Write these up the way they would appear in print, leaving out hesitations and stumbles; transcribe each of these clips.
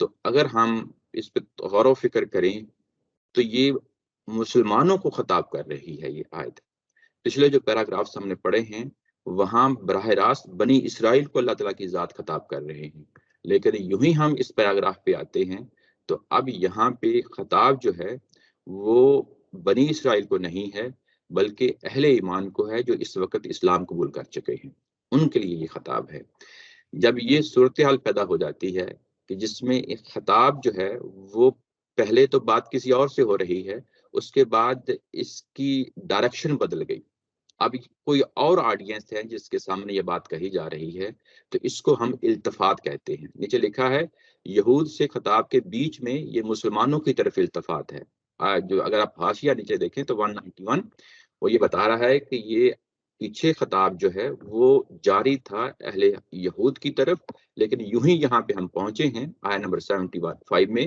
تو اگر ہم اس پہ غور و فکر کریں تو یہ مسلمانوں کو خطاب کر رہی ہے یہ آیت۔ پچھلے جو پیراگرافس ہم نے پڑھے ہیں وہاں براہ راست بنی اسرائیل کو اللہ تعالیٰ کی ذات خطاب کر رہے ہیں، لیکن یوں ہی ہم اس پیراگراف پہ آتے ہیں تو اب یہاں پہ خطاب جو ہے وہ بنی اسرائیل کو نہیں ہے بلکہ اہل ایمان کو ہے جو اس وقت اسلام قبول کر چکے ہیں، ان کے لیے یہ خطاب ہے۔ جب یہ صورتحال پیدا ہو جاتی ہے کہ جس میں ایک خطاب جو ہے وہ پہلے تو بات کسی اور سے ہو رہی ہے، اس کے بعد اس کی ڈائریکشن بدل گئی، اب کوئی اور آڈینس ہے جس کے سامنے یہ بات کہی جا رہی ہے، تو اس کو ہم التفات کہتے ہیں۔ نیچے لکھا ہے یہود سے خطاب کے بیچ میں یہ مسلمانوں کی طرف التفات ہے۔ جو اگر آپ حاشیہ نیچے دیکھیں تو 191 وہ یہ بتا رہا ہے کہ یہ پیچھے خطاب جو ہے وہ جاری تھا اہل یہود کی طرف، لیکن یوں ہی یہاں پہ ہم پہنچے ہیں آیت نمبر 75 میں،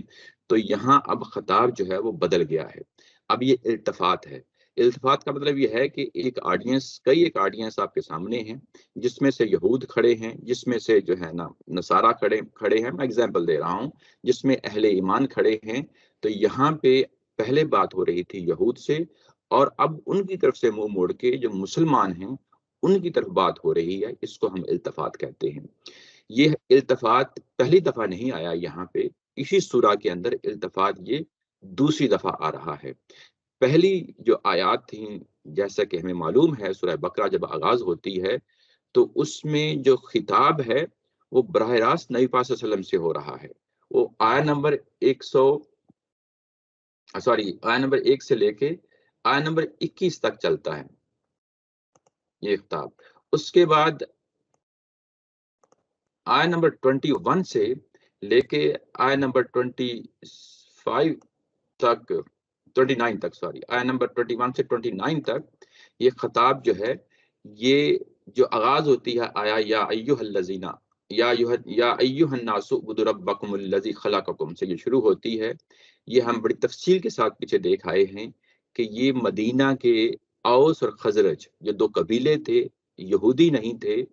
تو یہاں اب خطاب جو ہے وہ بدل گیا ہے، اب یہ التفات ہے۔ التفات کا مطلب یہ ہے کہ ایک آڈینس آپ کے سامنے ہیں جس میں سے یہود کھڑے ہیں، جس میں سے جو ہے نا نصارہ کھڑے ہیں، میں اگزامپل دے رہا ہوں، جس میں اہل ایمان کھڑے ہیں۔ تو یہاں پہ پہلے بات ہو رہی تھی یہود سے، اور اب ان کی طرف سے منہ موڑ کے جو مسلمان ہیں ان کی طرف بات ہو رہی ہے، اس کو ہم التفات کہتے ہیں۔ یہ التفات پہلی دفعہ نہیں آیا یہاں پہ، اسی سورہ کے اندر التفات یہ دوسری دفعہ آ رہا ہے۔ پہلی جو آیات تھیں جیسا کہ ہمیں معلوم ہے سورہ بقرہ جب آغاز ہوتی ہے تو اس میں جو خطاب ہے وہ براہ راست نبی پاک صلی اللہ علیہ وسلم سے ہو رہا ہے۔ وہ آیت نمبر 1 سے لے کے آیت نمبر 21 تک چلتا ہے یہ خطاب۔ اس کے بعد آیت نمبر 21 سے لے کے آیت نمبر 29 تک آیت نمبر 21 سے 29 تک یہ خطاب جو ہے، یہ جو آغاز ہوتی ہے آیا یا ایھا الذین یا ایھا الناس اعبدوا ربکم الذی خلقکم سے یہ شروع ہوتی ہے۔ یہ ہم بڑی تفصیل کے ساتھ پیچھے دیکھ آئے ہیں کہ یہ مدینہ کے اوس اور خزرج جو دو قبیلے تھے، یہودی نہیں تھے،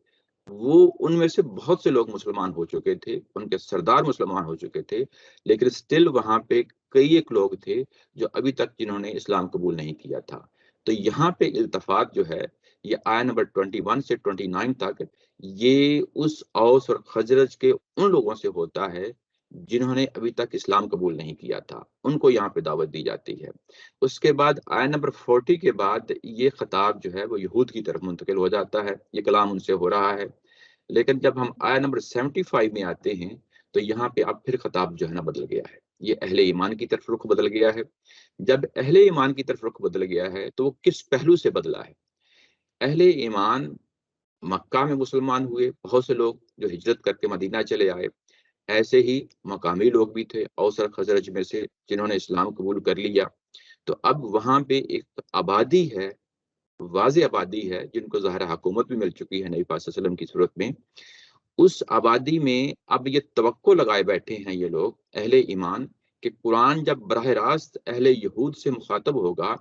وہ ان میں سے بہت سے لوگ مسلمان ہو چکے تھے، ان کے سردار مسلمان ہو چکے تھے، لیکن سٹل وہاں پہ کئی ایک لوگ تھے جو ابھی تک جنہوں نے اسلام قبول نہیں کیا تھا۔ تو یہاں پہ التفات جو ہے یہ آیت نمبر 21 سے 29 تک یہ اس اوس اور خزرج کے ان لوگوں سے ہوتا ہے جنہوں نے ابھی تک اسلام قبول نہیں کیا تھا، ان کو یہاں پہ دعوت دی جاتی ہے۔ اس کے بعد آیت نمبر 40 کے بعد یہ خطاب جو ہے وہ یہود کی طرف منتقل ہو جاتا ہے، یہ کلام ان سے ہو رہا ہے۔ لیکن جب ہم آیت نمبر 75 میں آتے ہیں تو یہاں پہ اب پھر خطاب جو ہے نا بدل گیا ہے، یہ اہل ایمان کی طرف رخ بدل گیا ہے۔ جب اہل ایمان کی طرف رخ بدل گیا ہے تو وہ کس پہلو سے بدلا ہے؟ اہل ایمان مکہ میں مسلمان ہوئے، بہت سے لوگ جو ہجرت کر کے مدینہ چلے آئے، ایسے ہی مقامی لوگ بھی تھے اوس اور خزرج میں سے جنہوں نے اسلام قبول کر لیا۔ تو اب وہاں پہ ایک آبادی ہے، واضح آبادی ہے، جن کو ظاہر حکومت بھی مل چکی ہے نبی پاک صلی اللہ علیہ وسلم کی صورت میں۔ اس آبادی میں اب یہ توقع لگائے بیٹھے ہیں یہ لوگ اہل ایمان کہ قرآن جب براہ راست اہل یہود سے مخاطب ہوگا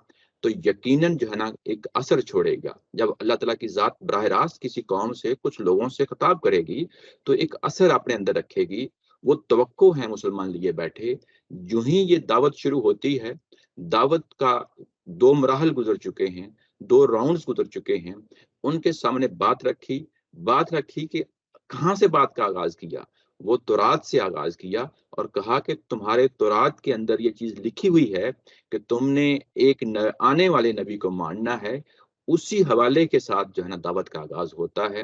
تو یقیناً جو ہے نا ایک اثر چھوڑے گا۔ جب اللہ تعالیٰ کی ذات براہ راست کسی قوم سے کچھ لوگوں سے خطاب کرے گی تو ایک اثر اپنے اندر رکھے گی، وہ توقع ہے مسلمان لیے بیٹھے۔ جو ہی یہ دعوت شروع ہوتی ہے، دعوت کا دو مراحل گزر چکے ہیں، دو راؤنڈز گزر چکے ہیں، ان کے سامنے بات رکھی کہ کہاں سے بات کا آغاز کیا؟ وہ تورات سے آغاز کیا اور کہا کہ تمہارے تورات کے اندر یہ چیز لکھی ہوئی ہے کہ تم نے ایک آنے والے نبی کو ماننا ہے۔ اسی حوالے کے ساتھ جو ہے نا دعوت کا آغاز ہوتا ہے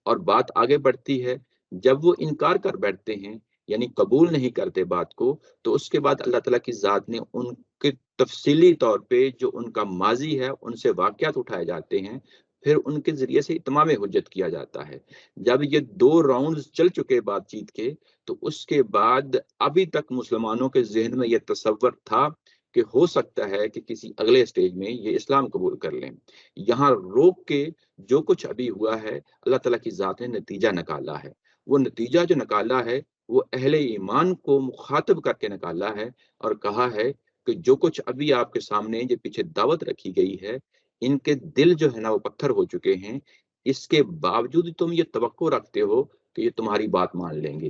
اور بات آگے بڑھتی ہے۔ جب وہ انکار کر بیٹھتے ہیں یعنی قبول نہیں کرتے بات کو، تو اس کے بعد اللہ تعالیٰ کی ذات نے ان کے تفصیلی طور پہ جو ان کا ماضی ہے ان سے واقعات اٹھائے جاتے ہیں، پھر ان کے ذریعے سے اتمام حجت کیا جاتا ہے۔ جب یہ دو راؤنڈز چل چکے بات چیت کے، تو اس کے بعد ابھی تک مسلمانوں کے ذہن میں یہ تصور تھا کہ ہو سکتا ہے کہ کسی اگلے سٹیج میں یہ اسلام قبول کر لیں۔ یہاں روک کے جو کچھ ابھی ہوا ہے اللہ تعالیٰ کی ذات نے نتیجہ نکالا ہے۔ وہ نتیجہ جو نکالا ہے وہ اہل ایمان کو مخاطب کر کے نکالا ہے اور کہا ہے کہ جو کچھ ابھی آپ کے سامنے جو پیچھے دعوت رکھی گئی ہے، ان کے دل جو ہے نا وہ پتھر ہو چکے ہیں، اس کے باوجود تم یہ توقع رکھتے ہو کہ یہ تمہاری بات مان لیں گے۔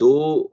2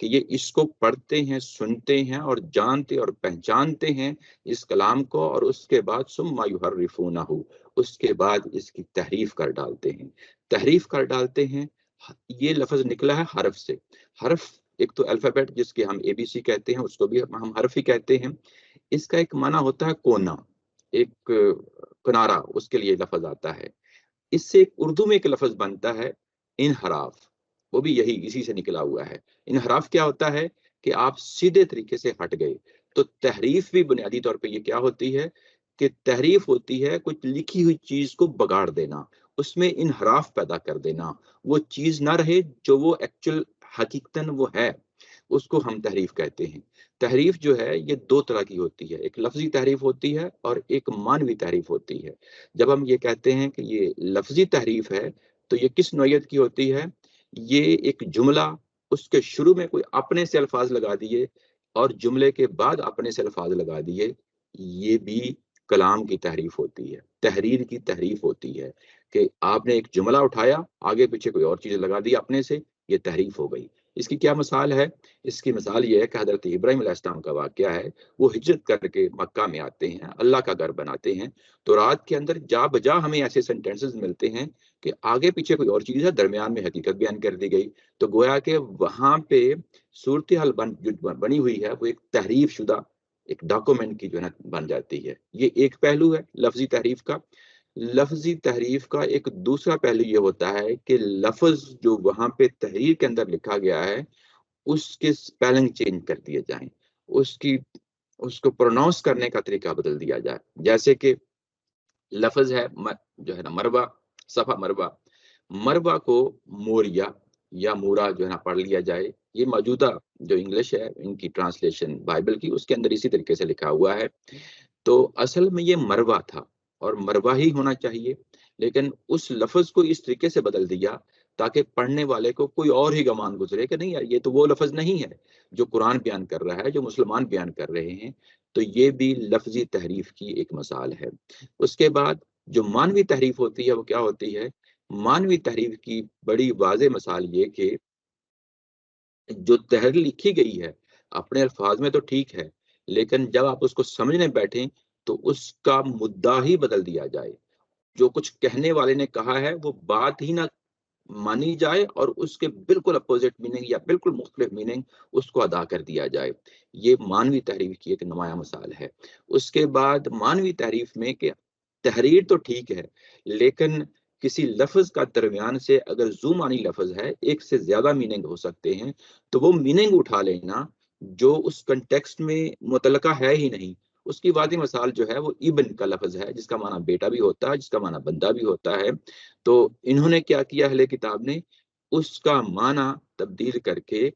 کہ یہ اس کو پڑھتے ہیں، سنتے ہیں اور جانتے اور پہچانتے ہیں اس کلام کو، اور اس کے بعد ثم یحرفونہ، اس کے بعد اس کی تحریف کر ڈالتے ہیں۔ تحریف کر ڈالتے ہیں، یہ لفظ نکلا ہے حرف سے۔ حرف ایک تو الفابیٹ جس کے ہم ABC کہتے ہیں، اس کو بھی ہم حرف ہی کہتے ہیں۔ اس کا ایک معنی ہوتا ہے کونا، ایک کنارہ، اس کے لیے لفظ آتا ہے۔ اس سے ایک اردو میں ایک لفظ بنتا ہے انحراف، وہ بھی یہی اسی سے نکلا ہوا ہے۔ انحراف کیا ہوتا ہے کہ آپ سیدھے طریقے سے ہٹ گئے۔ تو تحریف بھی بنیادی طور پہ یہ کیا ہوتی ہے کہ تحریف ہوتی ہے کچھ لکھی ہوئی چیز کو بگاڑ دینا، اس میں انحراف پیدا کر دینا، وہ چیز نہ رہے جو وہ ایکچوئل حقیقتاً وہ ہے، اس کو ہم تحریف کہتے ہیں۔ تحریف جو ہے یہ دو طرح کی ہوتی ہے، ایک لفظی تحریف ہوتی ہے اور ایک معنوی تحریف ہوتی ہے۔ جب ہم یہ کہتے ہیں کہ یہ لفظی تحریف ہے تو یہ کس نوعیت کی ہوتی ہے؟ یہ ایک جملہ، اس کے شروع میں کوئی اپنے سے الفاظ لگا دیے اور جملے کے بعد اپنے سے الفاظ لگا دیے، یہ بھی کلام کی تحریف ہوتی ہے، تحریر کی تحریف ہوتی ہے کہ آپ نے ایک جملہ اٹھایا، آگے پیچھے کوئی اور چیز لگا دی اپنے سے، یہ تحریف ہو گئی۔ اس کی کیا مثال ہے؟ اس کی مثال یہ ہے کہ حضرت ابراہیم علیہ السلام کا واقعہ ہے۔ وہ ہجرت کر کے مکہ میں آتے ہیں، اللہ کا گھر بناتے ہیں، تو رات کے اندر جا بجا ہمیں ایسے سینٹینسز ملتے ہیں کہ آگے پیچھے کوئی اور چیز ہے، درمیان میں حقیقت بیان کر دی گئی۔ تو گویا کہ وہاں پہ صورتحال بنی ہوئی ہے، وہ ایک تحریف شدہ ایک ڈاکومنٹ کی جو ہے بن جاتی ہے۔ یہ ایک پہلو ہے لفظی تحریف کا۔ لفظی تحریف کا ایک دوسرا پہلو یہ ہوتا ہے کہ لفظ جو وہاں پہ تحریر کے اندر لکھا گیا ہے اس کے سپیلنگ چینج کر دیے جائیں، اس کو پروناؤنس کرنے کا طریقہ بدل دیا جائے۔ جیسے کہ لفظ ہے جو ہے نا مربع، صفا مربع، مربع کو موریا یا مورا جو ہے نا پڑھ لیا جائے۔ یہ موجودہ جو انگلش ہے ان کی ٹرانسلیشن بائبل کی، اس کے اندر اسی طریقے سے لکھا ہوا ہے۔ تو اصل میں یہ مربع تھا اور مربع ہی ہونا چاہیے، لیکن اس لفظ کو اس طریقے سے بدل دیا تاکہ پڑھنے والے کو کوئی اور ہی گمان گزرے کہ نہیں یار یہ تو وہ لفظ نہیں ہے جو قرآن بیان کر رہا ہے، جو مسلمان بیان کر رہے ہیں۔ تو یہ بھی لفظی تحریف کی ایک مثال ہے۔ اس کے بعد جو مانوی تحریف ہوتی ہے وہ کیا ہوتی ہے؟ مانوی تحریف کی بڑی واضح مثال یہ کہ جو تحریر لکھی گئی ہے اپنے الفاظ میں تو ٹھیک ہے، لیکن جب آپ اس کو سمجھنے بیٹھیں تو اس کا مدعا ہی بدل دیا جائے، جو کچھ کہنے والے نے کہا ہے وہ بات ہی نہ مانی جائے اور اس کے بالکل اپوزٹ میننگ یا بالکل مختلف میننگ اس کو ادا کر دیا جائے۔ یہ مانوی تحریف کی ایک نمایاں مثال ہے۔ اس کے بعد مانوی تحریف میں کہ تحریر تو ٹھیک ہے، لیکن کسی لفظ کا درمیان سے اگر ذو معنی لفظ ہے، ایک سے زیادہ میننگ ہو سکتے ہیں، تو وہ میننگ اٹھا لینا جو اس کنٹیکسٹ میں متعلقہ ہے ہی نہیں۔ اس کی واضح مثال جو ہے وہ ابن کا لفظ ہے، جس کا معنی بیٹا بھی ہوتا ہے، جس کا معنی بندہ بھی ہوتا ہے۔ تو انہوں نے کیا کیا اہل کتاب نے؟ اس کا معنی تبدیل کر کے،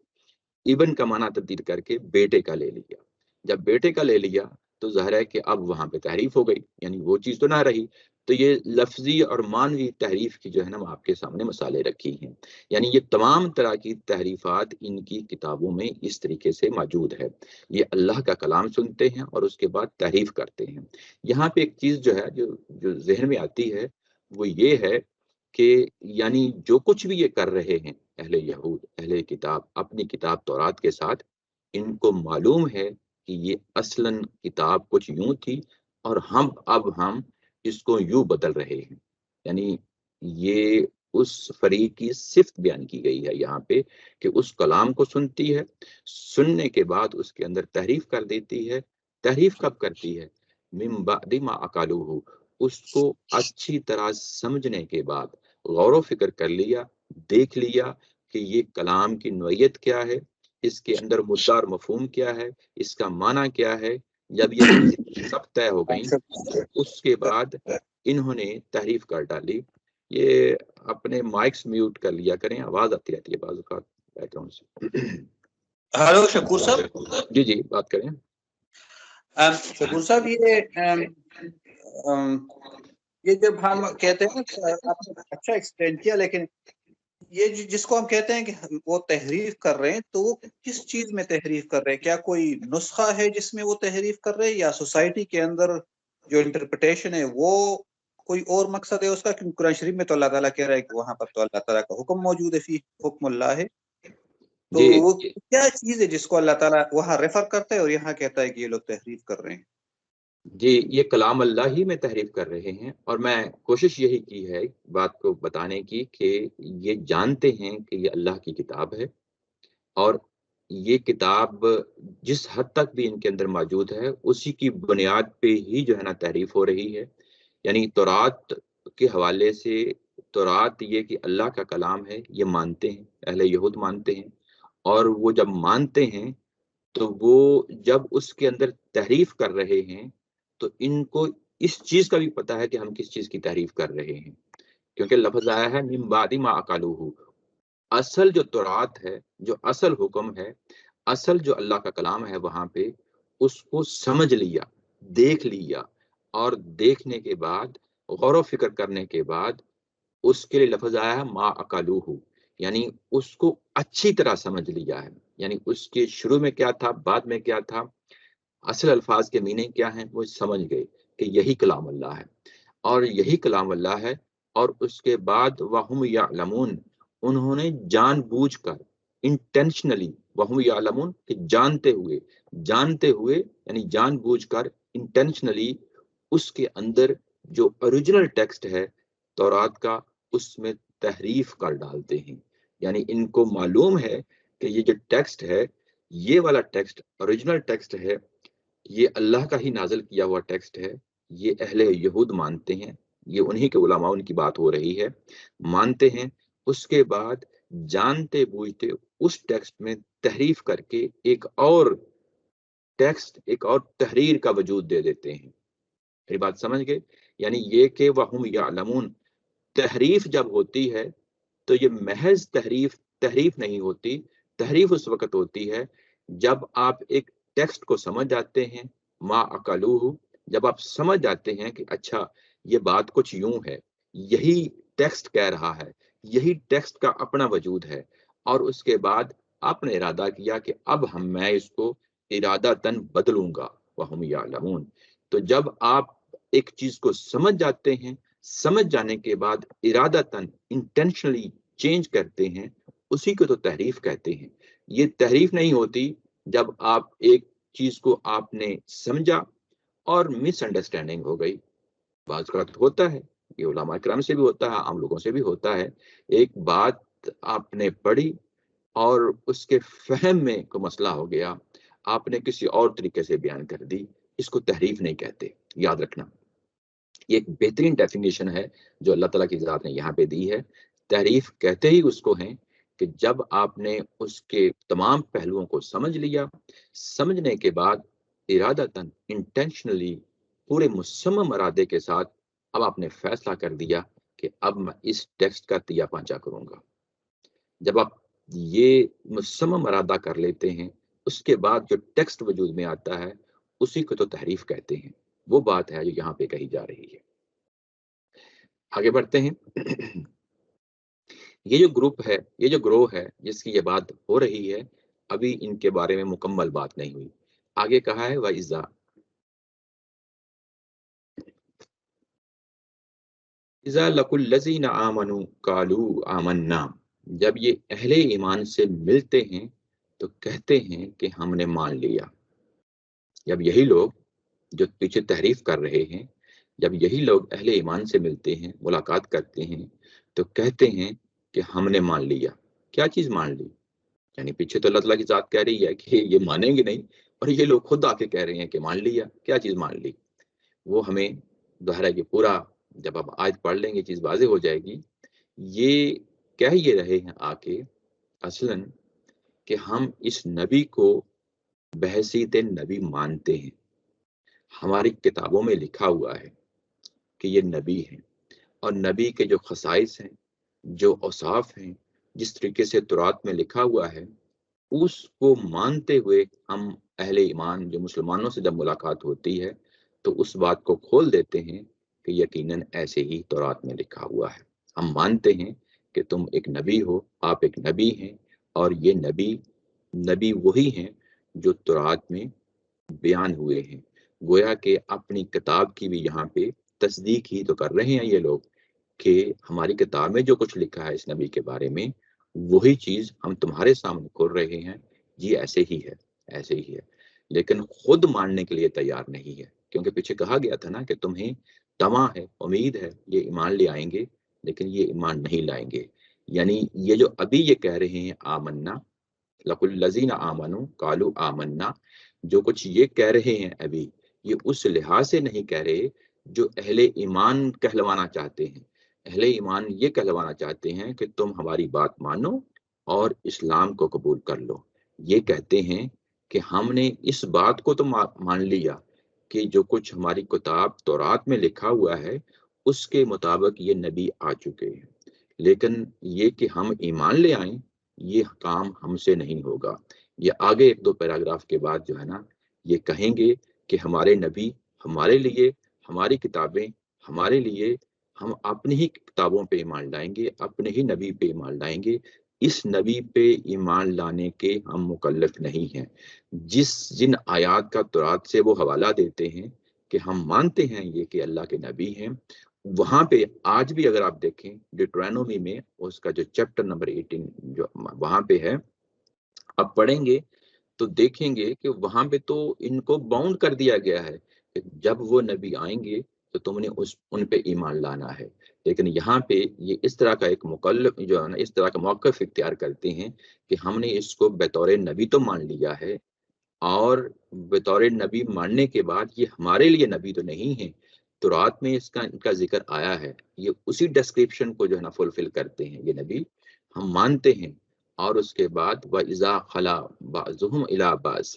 ابن کا معنی تبدیل کر کے بیٹے کا لے لیا۔ جب بیٹے کا لے لیا تو ظاہر ہے کہ اب وہاں پہ تحریف ہو گئی، یعنی وہ چیز تو نہ رہی۔ تو یہ لفظی اور معنوی تحریف کی جو ہے نا آپ کے سامنے مثالیں رکھی ہیں۔ یعنی یہ تمام طرح کی تحریفات ان کی کتابوں میں اس طریقے سے موجود ہے۔ یہ اللہ کا کلام سنتے ہیں اور اس کے بعد تحریف کرتے ہیں۔ یہاں پہ ایک چیز جو ہے جو ذہن میں آتی ہے وہ یہ ہے کہ یعنی جو کچھ بھی یہ کر رہے ہیں اہل یہود، اہل کتاب اپنی کتاب تورات کے ساتھ، ان کو معلوم ہے کہ یہ اصلاً کتاب کچھ یوں تھی اور اب ہم اس کو یوں بدل رہے ہیں۔ یعنی یہ اس فریق کی صفت بیان کی گئی ہے یہاں پہ کہ اس کلام کو سنتی ہے، سننے کے بعد اس کے اندر تحریف کر دیتی ہے۔ تحریف کب کرتی ہے؟ من بعد ما عقلوہ، اس کو اچھی طرح سمجھنے کے بعد، غور و فکر کر لیا، دیکھ لیا کہ یہ کلام کی نوعیت کیا ہے، اس کے اندر مدعا اور مفہوم کیا ہے، اس کا معنی کیا ہے۔ جب یہ چیزیں سب طے ہو گئیں اس کے بعد انہوں نے تحریف کر ڈالی۔ یہ اپنے مائکس میوٹ کر لیا کریں، آواز آتی رہتی ہے بعض اوقات بیک گراؤنڈ سے۔ ہلو شکور صاحب، جی بات کریں۔ شکور صاحب یہ جب ہم کہتے ہیں آپ نے اچھا ایکسپلین کیا، لیکن یہ جس کو ہم کہتے ہیں کہ وہ تحریف کر رہے ہیں تو وہ کس چیز میں تحریف کر رہے ہیں؟ کیا کوئی نسخہ ہے جس میں وہ تحریف کر رہے ہیں، یا سوسائٹی کے اندر جو انٹرپریٹیشن ہے وہ کوئی اور مقصد ہے اس کا؟ کیونکہ قرآن شریف میں تو اللہ تعالیٰ کہہ رہا ہے کہ وہاں پر تو اللہ تعالیٰ کا حکم موجود ہے، فی حکم اللہ ہے۔ تو جی وہ کیا چیز ہے جس کو اللہ تعالیٰ وہاں ریفر کرتا ہے اور یہاں کہتا ہے کہ یہ لوگ تحریف کر رہے ہیں؟ جی، یہ کلام اللہ ہی میں تحریف کر رہے ہیں، اور میں کوشش یہی کی ہے بات کو بتانے کی کہ یہ جانتے ہیں کہ یہ اللہ کی کتاب ہے، اور یہ کتاب جس حد تک بھی ان کے اندر موجود ہے اسی کی بنیاد پہ ہی جو ہے نا تحریف ہو رہی ہے. یعنی تورات کے حوالے سے، تورات یہ کہ اللہ کا کلام ہے یہ مانتے ہیں، اہل یہود مانتے ہیں، اور وہ جب مانتے ہیں تو وہ جب اس کے اندر تحریف کر رہے ہیں تو ان کو اس چیز کا بھی پتا ہے کہ ہم کس چیز کی تحریف کر رہے ہیں، کیونکہ لفظ آیا ہے من بعد ما اکلوہ. اصل جو تورات ہے، جو اصل حکم ہے، اصل جو اللہ کا کلام ہے، وہاں پہ اس کو سمجھ لیا، دیکھ لیا، اور دیکھنے کے بعد غور و فکر کرنے کے بعد اس کے لیے لفظ آیا ہے ما اکلوہ، یعنی اس کو اچھی طرح سمجھ لیا ہے. یعنی اس کے شروع میں کیا تھا، بعد میں کیا تھا، اصل الفاظ کے میننگ کیا ہیں، وہ سمجھ گئے کہ یہی کلام اللہ ہے اور یہی کلام اللہ ہے. اور اس کے بعد وَهُمْ يَعْلَمُونَ، انہوں نے جان بوجھ کر، انٹینشنلی، وَهُمْ يَعْلَمُونَ کہ جانتے ہوئے یعنی جان بوجھ کر، انٹینشنلی اس کے اندر جو اوریجنل ٹیکسٹ ہے تورات کا، اس میں تحریف کر ڈالتے ہیں. یعنی ان کو معلوم ہے کہ یہ جو ٹیکسٹ ہے، یہ والا ٹیکسٹ اوریجنل ٹیکسٹ ہے، یہ اللہ کا ہی نازل کیا ہوا ٹیکسٹ ہے. یہ اہل یہود مانتے ہیں، یہ انہی کے علماء ان کی بات ہو رہی ہے، مانتے ہیں. اس کے بعد جانتے بوجھتے اس ٹیکسٹ میں تحریف کر کے ایک اور ٹیکسٹ، ایک اور تحریر کا وجود دے دیتے ہیں. میری بات سمجھ گئے؟ یعنی یہ کہ وَهُمْ يَعْلَمُونَ، تحریف جب ہوتی ہے تو یہ محض تحریف نہیں ہوتی. تحریف اس وقت ہوتی ہے جب آپ ایک ٹیکسٹ کو سمجھ جاتے ہیں، ما اکلوہ، جب آپ سمجھ جاتے ہیں کہ اچھا یہ بات کچھ یوں ہے، یہی ٹیکسٹ کہہ رہا ہے، یہی ٹیکسٹ کا اپنا وجود ہے، اور اس کے بعد آپ نے ارادہ کیا کہ اب میں اس کو ارادتاً بدلوں گا. وَهُمْ يَعْلَمُونَ. تو جب آپ ایک چیز کو سمجھ جاتے ہیں، سمجھ جانے کے بعد ارادتاً، انٹینشنلی چینج کرتے ہیں، اسی کو تو تحریف کہتے ہیں. یہ تحریف نہیں ہوتی جب آپ ایک چیز کو آپ نے سمجھا اور مس انڈرسٹینڈنگ ہو گئی. بعض اوقات ہوتا ہے، یہ علماء کرام سے بھی ہوتا ہے، عام لوگوں سے بھی ہوتا ہے. ایک بات آپ نے پڑھی اور اس کے فہم میں کوئی مسئلہ ہو گیا، آپ نے کسی اور طریقے سے بیان کر دی. اس کو تحریف نہیں کہتے، یاد رکھنا. یہ ایک بہترین ڈیفینیشن ہے جو اللہ تعالیٰ کی ذات نے یہاں پہ دی ہے. تحریف کہتے ہی اس کو ہیں کہ جب آپ نے اس کے تمام پہلوؤں کو سمجھ لیا، سمجھنے کے بعد ارادتاً، انٹینشنلی، پورے مصمم ارادے کے ساتھ اب آپ نے فیصلہ کر دیا کہ اب میں اس ٹیکسٹ کا تیا پانچا کروں گا. جب آپ یہ مصمم ارادہ کر لیتے ہیں، اس کے بعد جو ٹیکسٹ وجود میں آتا ہے اسی کو تو تحریف کہتے ہیں. وہ بات ہے جو یہاں پہ کہی جا رہی ہے. آگے بڑھتے ہیں. یہ جو گروپ ہے، یہ جو گروہ ہے جس کی یہ بات ہو رہی ہے، ابھی ان کے بارے میں مکمل بات نہیں ہوئی. آگے کہا ہے وَإِذَا اِذَا لَقُوا الَّذِينَ آمَنُوا قَالُوا آمَنَّا، جب یہ اہل ایمان سے ملتے ہیں تو کہتے ہیں کہ ہم نے مان لیا. جب یہی لوگ جو پیچھے تحریف کر رہے ہیں، جب یہی لوگ اہل ایمان سے ملتے ہیں، ملاقات کرتے ہیں، تو کہتے ہیں کہ ہم نے مان لیا. کیا چیز مان لی؟ یعنی پیچھے تو اللہ تعالیٰ کی ذات کہہ رہی ہے کہ یہ مانیں گے نہیں، اور یہ لوگ خود آ کے کہہ رہے ہیں کہ مان لیا. کیا چیز مان لی؟ وہ ہمیں دوہرا کے پورا، جب آپ آیت پڑھ لیں گے چیز واضح ہو جائے گی. یہ کہہ یہ رہے ہیں آ کے اصلاً کہ ہم اس نبی کو بحیثیت نبی مانتے ہیں. ہماری کتابوں میں لکھا ہوا ہے کہ یہ نبی ہیں، اور نبی کے جو خصائص ہیں، جو اوصاف ہیں، جس طریقے سے تورات میں لکھا ہوا ہے، اس کو مانتے ہوئے ہم اہل ایمان جو مسلمانوں سے جب ملاقات ہوتی ہے تو اس بات کو کھول دیتے ہیں کہ یقیناً ایسے ہی تورات میں لکھا ہوا ہے. ہم مانتے ہیں کہ تم ایک نبی ہو، آپ ایک نبی ہیں، اور یہ نبی وہی ہیں جو تورات میں بیان ہوئے ہیں. گویا کہ اپنی کتاب کی بھی یہاں پہ تصدیق ہی تو کر رہے ہیں یہ لوگ کہ ہماری کتاب میں جو کچھ لکھا ہے اس نبی کے بارے میں وہی چیز ہم تمہارے سامنے کھول رہے ہیں، یہ ایسے ہی ہے، ایسے ہی ہے، لیکن خود ماننے کے لیے تیار نہیں ہے، کیونکہ پیچھے کہا گیا تھا نا کہ تمہیں طمع ہے، امید ہے یہ ایمان لے آئیں گے، لیکن یہ ایمان نہیں لائیں گے۔ یعنی یہ جو ابھی یہ کہہ رہے ہیں آمنا، لَقُ الَّذِينَ آمَنُوا قَالُوا آمَنَّا، جو کچھ یہ کہہ رہے ہیں ابھی، یہ اس لحاظ سے نہیں کہہ رہے جو اہل ایمان کہلوانا چاہتے ہیں۔ اہل ایمان یہ کہلوانا چاہتے ہیں کہ تم ہماری بات مانو اور اسلام کو قبول کر لو۔ یہ کہتے ہیں کہ ہم نے اس بات کو تو مان لیا کہ جو کچھ ہماری کتاب تورات میں لکھا ہوا ہے اس کے مطابق یہ نبی آ چکے ہیں، لیکن یہ کہ ہم ایمان لے آئیں، یہ کام ہم سے نہیں ہوگا۔ یہ آگے ایک دو پیراگراف کے بعد جو ہے نا یہ کہیں گے کہ ہمارے نبی ہمارے لیے، ہماری کتابیں ہمارے لیے، ہم اپنی ہی کتابوں پہ ایمان لائیں گے، اپنے ہی نبی پہ ایمان لائیں گے، اس نبی پہ ایمان لانے کے ہم مکلف نہیں ہیں۔ جن آیات کا تورات سے وہ حوالہ دیتے ہیں کہ ہم مانتے ہیں یہ کہ اللہ کے نبی ہیں، وہاں پہ آج بھی اگر آپ دیکھیں ڈیوٹرانومی میں اس کا جو چیپٹر نمبر 18 جو وہاں پہ ہے، آپ پڑھیں گے تو دیکھیں گے کہ وہاں پہ تو ان کو باؤنڈ کر دیا گیا ہے کہ جب وہ نبی آئیں گے تو تم نے ان پہ ایمان لانا ہے۔ لیکن یہاں پہ یہ اس طرح کا ایک مکلف جو ہے نا، اس طرح کا موقف اختیار کرتے ہیں کہ ہم نے اس کو بطور نبی تو مان لیا ہے، اور بطور نبی ماننے کے بعد یہ ہمارے لیے نبی تو نہیں ہے۔ تورات میں ان کا ذکر آیا ہے، یہ اسی ڈسکرپشن کو جو ہے نا فلفل کرتے ہیں یہ نبی، ہم مانتے ہیں۔ اور اس کے بعد وَإِذَا خَلَا بَعْضُهُمْ إِلَىٰ بَعْضٍ،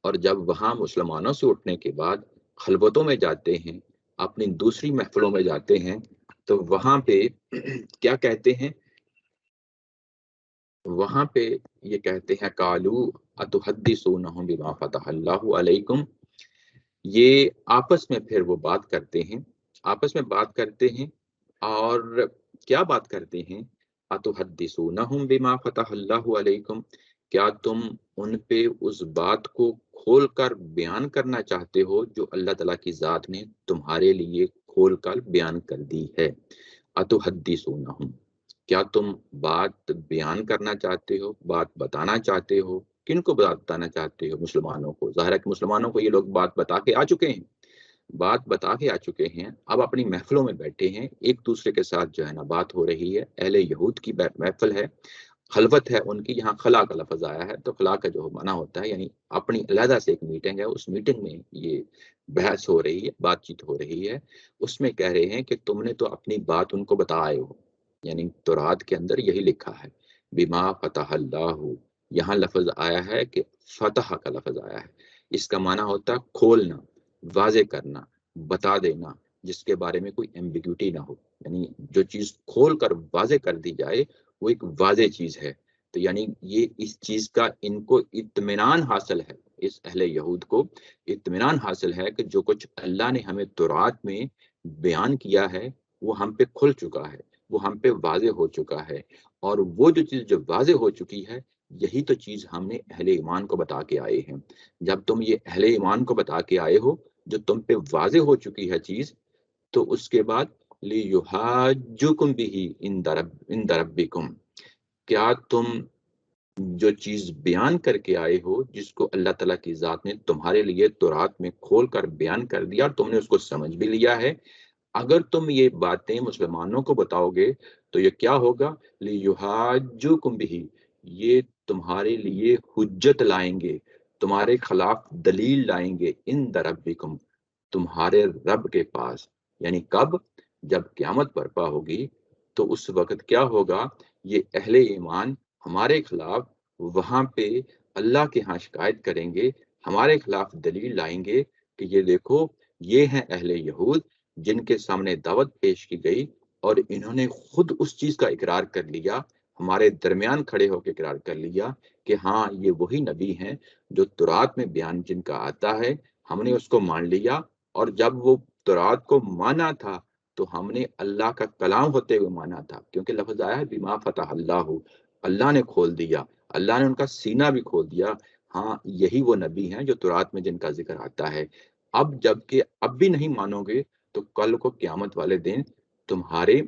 اور جب وہاں مسلمانوں سے اٹھنے کے بعد خلوتوں میں جاتے ہیں، اپنی دوسری محفلوں میں جاتے ہیں، تو وہاں پہ کیا کہتے ہیں؟ وہاں پہ یہ کہتے ہیں قَالُوا أَتُحَدِّثُونَهُم بِمَا فَتَحَ اللَّهُ عَلَيْكُمْ، یہ آپس میں پھر وہ بات کرتے ہیں، آپس میں بات کرتے ہیں، اور کیا بات کرتے ہیں؟ أَتُحَدِّثُونَهُم بِمَا فَتَحَ اللَّهُ عَلَيْكُمْ، کیا تم ان پہ اس بات کو کھول کر بیان کرنا چاہتے ہو جو اللہ تعالیٰ کی ذات نے تمہارے لیے کھول کر بیان کر دی ہے؟ أَتُحَدِّثُونَهُم، کیا تم بات بیان کرنا چاہتے ہو، بات بتانا چاہتے ہو؟ کن کو بتانا چاہتے ہو؟ مسلمانوں کو۔ ظاہر ہے کہ مسلمانوں کو یہ لوگ بات بتا کے آ چکے ہیں، بات بتا کے آ چکے ہیں، اب اپنی محفلوں میں بیٹھے ہیں، ایک دوسرے کے ساتھ جو ہے نا بات ہو رہی ہے۔ اہل یہود کی محفل ہے، خلوت ہے ان کی، یہاں خلا کا لفظ آیا ہے، تو خلا کا جو معنی ہوتا ہے یعنی اپنی علیحدہ سے ایک میٹنگ ہے، اس میٹنگ میں یہ بحث ہو رہی ہے، بات چیت ہو رہی ہے، اس میں کہہ رہے ہیں کہ تم نے تو اپنی بات ان کو بتائے ہو، یعنی تورات کے اندر یہی لکھا ہے بما فتح اللہ، یہاں لفظ آیا ہے کہ فتح کا لفظ آیا ہے، اس کا معنی ہوتا ہے کھولنا، واضح کرنا، بتا دینا، جس کے بارے میں کوئی ایمبیگوٹی نہ ہو، یعنی جو چیز کھول کر واضح کر دی جائے وہ ایک واضح چیز ہے۔ تو یعنی یہ اس چیز کا ان کو اطمینان حاصل ہے، اس اہل یہود کو اطمینان حاصل ہے کہ جو کچھ اللہ نے ہمیں تورات میں بیان کیا ہے وہ ہم پہ کھل چکا ہے، وہ ہم پہ واضح ہو چکا ہے، اور وہ جو چیز جو واضح ہو چکی ہے یہی تو چیز ہم نے اہل ایمان کو بتا کے آئے ہیں۔ جب تم یہ اہل ایمان کو بتا کے آئے ہو جو تم پہ واضح ہو چکی ہے چیز، تو اس کے بعد لِيُحَاجُّكُمْ بِهِ عِندَ رَبِّكُمْ، کیا تم جو چیز بیان کر کے آئے ہو جس کو اللہ تعالیٰ کی ذات نے تمہارے لیے تورات میں کھول کر بیان کر دیا اور تم نے اس کو سمجھ بھی لیا ہے، اگر تم یہ باتیں مسلمانوں کو بتاؤ گے تو یہ کیا ہوگا؟ لِيُحَاجُّكُمْ بِهِ، یہ تمہارے لیے حجت لائیں گے، تمہارے خلاف دلیل لائیں گے، عِندَ رَبِّكُمْ، تمہارے رب کے پاس۔ یعنی کب؟ جب قیامت برپا ہوگی تو اس وقت کیا ہوگا؟ یہ اہل ایمان ہمارے خلاف وہاں پہ اللہ کے ہاں شکایت کریں گے، ہمارے خلاف دلیل لائیں گے کہ یہ دیکھو یہ ہیں اہل یہود جن کے سامنے دعوت پیش کی گئی اور انہوں نے خود اس چیز کا اقرار کر لیا، ہمارے درمیان کھڑے ہو کے اقرار کر لیا کہ ہاں یہ وہی نبی ہیں جو تورات میں بیان جن کا آتا ہے، ہم نے اس کو مان لیا، اور جب وہ تورات کو مانا تھا تو ہم نے اللہ کا کلام ہوتے ہوئے مانا تھا، کیونکہ لفظ آیا ہے بما فتح اللہ، اللہ نے کھول دیا، اللہ نے ان کا سینہ بھی کھول دیا، ہاں یہی وہ نبی ہیں جو تورات میں جن کا ذکر آتا ہے۔ اب جب کہ اب بھی نہیں مانو گے تو کل کو قیامت والے دن تمہارے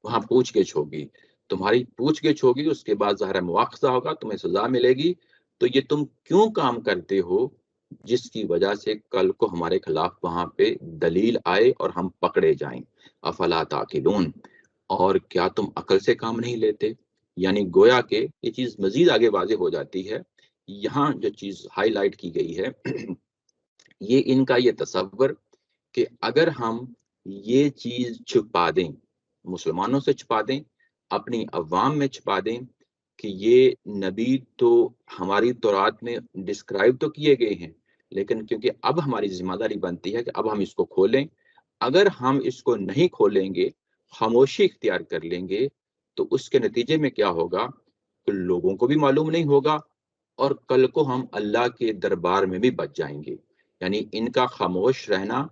وہاں پوچھ گچھ ہوگی، تمہاری پوچھ گچھ ہوگی، اس کے بعد ظاہر مواخذہ ہوگا، تمہیں سزا ملے گی، تو یہ تم کیوں کام کرتے ہو جس کی وجہ سے کل کو ہمارے خلاف وہاں پہ دلیل آئے اور ہم پکڑے جائیں؟ افلا تعقلون، اور کیا تم عقل سے کام نہیں لیتے؟ یعنی گویا کہ یہ چیز مزید آگے واضح ہو جاتی ہے. یہاں جو چیز ہائی لائٹ کی گئی ہے یہ ان کا یہ تصور کہ اگر ہم یہ چیز چھپا دیں، مسلمانوں سے چھپا دیں، اپنی عوام میں چھپا دیں کہ یہ نبی تو ہماری تورات میں ڈسکرائب تو کیے گئے ہیں، لیکن کیونکہ اب ہماری ذمہ داری بنتی ہے کہ اب ہم اس کو کھولیں، اگر ہم اس کو نہیں کھولیں گے، خاموشی اختیار کر لیں گے، تو اس کے نتیجے میں کیا ہوگا کہ لوگوں کو بھی معلوم نہیں ہوگا اور کل کو ہم اللہ کے دربار میں بھی بچ جائیں گے. یعنی ان کا خاموش رہنا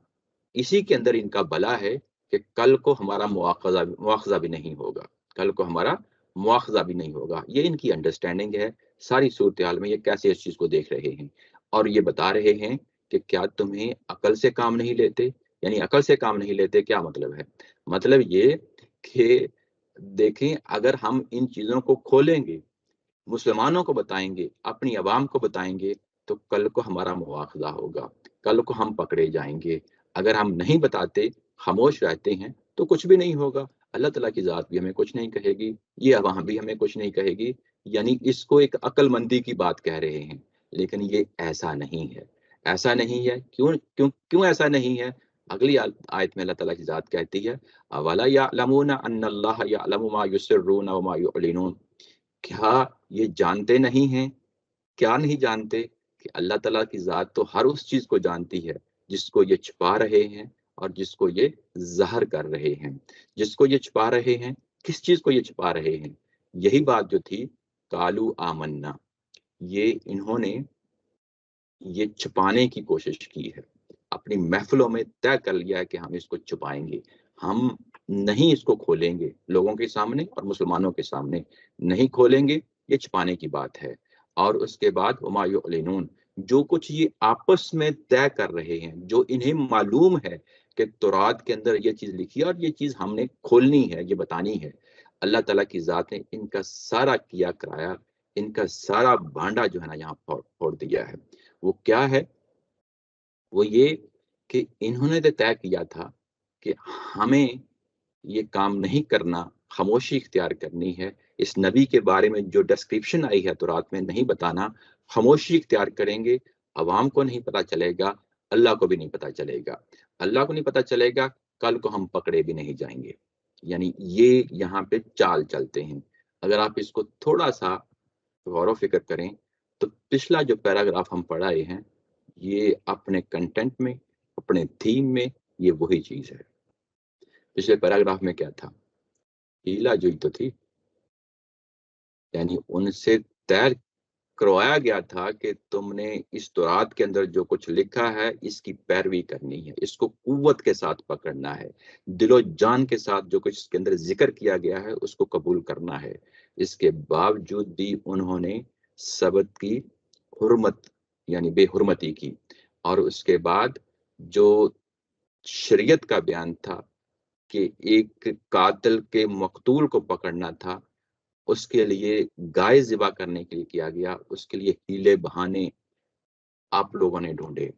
اسی کے اندر ان کا بلا ہے کہ کل کو ہمارا مواخذہ بھی نہیں ہوگا، کل کو ہمارا مواخذہ بھی نہیں ہوگا. یہ ان کی انڈرسٹینڈنگ ہے ساری صورتحال میں، یہ کیسے اس چیز کو دیکھ رہے ہیں اور یہ بتا رہے ہیں کہ کیا تمہیں عقل سے کام نہیں لیتے؟ یعنی عقل سے کام نہیں لیتے کیا مطلب ہے؟ مطلب یہ کہ دیکھیں اگر ہم ان چیزوں کو کھولیں گے، مسلمانوں کو بتائیں گے، اپنی عوام کو بتائیں گے، تو کل کو ہمارا مواخذہ ہوگا، کل کو ہم پکڑے جائیں گے. اگر ہم نہیں بتاتے، خاموش رہتے ہیں، تو کچھ بھی نہیں ہوگا. اللہ تعالیٰ کی ذات بھی ہمیں کچھ نہیں کہے گی، یہ عوام بھی ہمیں کچھ نہیں کہے گی. یعنی اس کو ایک عقل مندی کی بات کہہ رہے ہیں، لیکن یہ ایسا نہیں ہے. ایسا نہیں ہے. کیوں ایسا نہیں ہے؟ اگلی آیت میں اللہ تعالیٰ کی ذات کہتی ہے اولا یعلمون ان اللہ یعلم ما یسرون وما یعلنون، کیا یہ جانتے نہیں ہیں؟ کیا نہیں جانتے کہ اللہ تعالیٰ کی ذات تو ہر اس چیز کو جانتی ہے جس کو یہ چھپا رہے ہیں اور جس کو یہ ظاہر کر رہے ہیں. جس کو یہ چھپا رہے ہیں، کس چیز کو یہ چھپا رہے ہیں؟ یہی بات جو تھی قالوا آمنا، یہ انہوں نے یہ چھپانے کی کوشش کی ہے، اپنی محفلوں میں طے کر لیا ہے کہ ہم اس کو چھپائیں گے، ہم نہیں اس کو کھولیں گے لوگوں کے سامنے اور مسلمانوں کے سامنے نہیں کھولیں گے. یہ چھپانے کی بات ہے. اور اس کے بعد وما یعلنون، جو کچھ یہ آپس میں طے کر رہے ہیں، جو انہیں معلوم ہے کہ تورات کے اندر یہ چیز لکھی ہے اور یہ چیز ہم نے کھولنی ہے، یہ بتانی ہے، اللہ تعالیٰ کی ذات نے ان کا سارا کیا کرایا، ان کا سارا بھانڈا جو ہے نا یہاں پھوڑ دیا ہے. وہ کیا ہے؟ وہ یہ کہ انہوں نے تو طے کیا تھا کہ ہمیں یہ کام نہیں کرنا، خاموشی اختیار کرنی ہے. اس نبی کے بارے میں جو ڈسکرپشن آئی ہے تو رات میں نہیں بتانا، خاموشی اختیار کریں گے، عوام کو نہیں پتا چلے گا، اللہ کو بھی نہیں پتا چلے گا. اللہ کو نہیں پتا چلے گا، کل کو ہم پکڑے بھی نہیں جائیں گے. یعنی یہ یہاں پہ چال چلتے ہیں. اگر آپ اس کو تھوڑا سا غور و فکر کریں تو پچھلا جو پیراگراف ہم پڑھائے ہیں یہ اپنے کنٹینٹ میں، اپنے تھیم میں یہ وہی چیز ہے. پچھلے پیراگراف میں کیا تھا؟ ہیلا جوئی تو تھی، یعنی ان سے طے کروایا گیا تھا کہ تم نے اس تورات کے اندر جو کچھ لکھا ہے اس کی پیروی کرنی ہے، اس کو قوت کے ساتھ پکڑنا ہے، دل و جان کے ساتھ جو کچھ اس کے اندر ذکر کیا گیا ہے اس کو قبول کرنا ہے. اس کے باوجود بھی انہوں نے سبت کی حرمت یعنی بے حرمتی کی. اور اس کے بعد جو شریعت کا بیان تھا کہ ایک قاتل کے مقتول کو پکڑنا تھا، اس کے لیے گائے ذبح کرنے کے لیے کیا گیا، اس کے لیے ہیلے بہانے آپ لوگوں نے ڈھونڈے.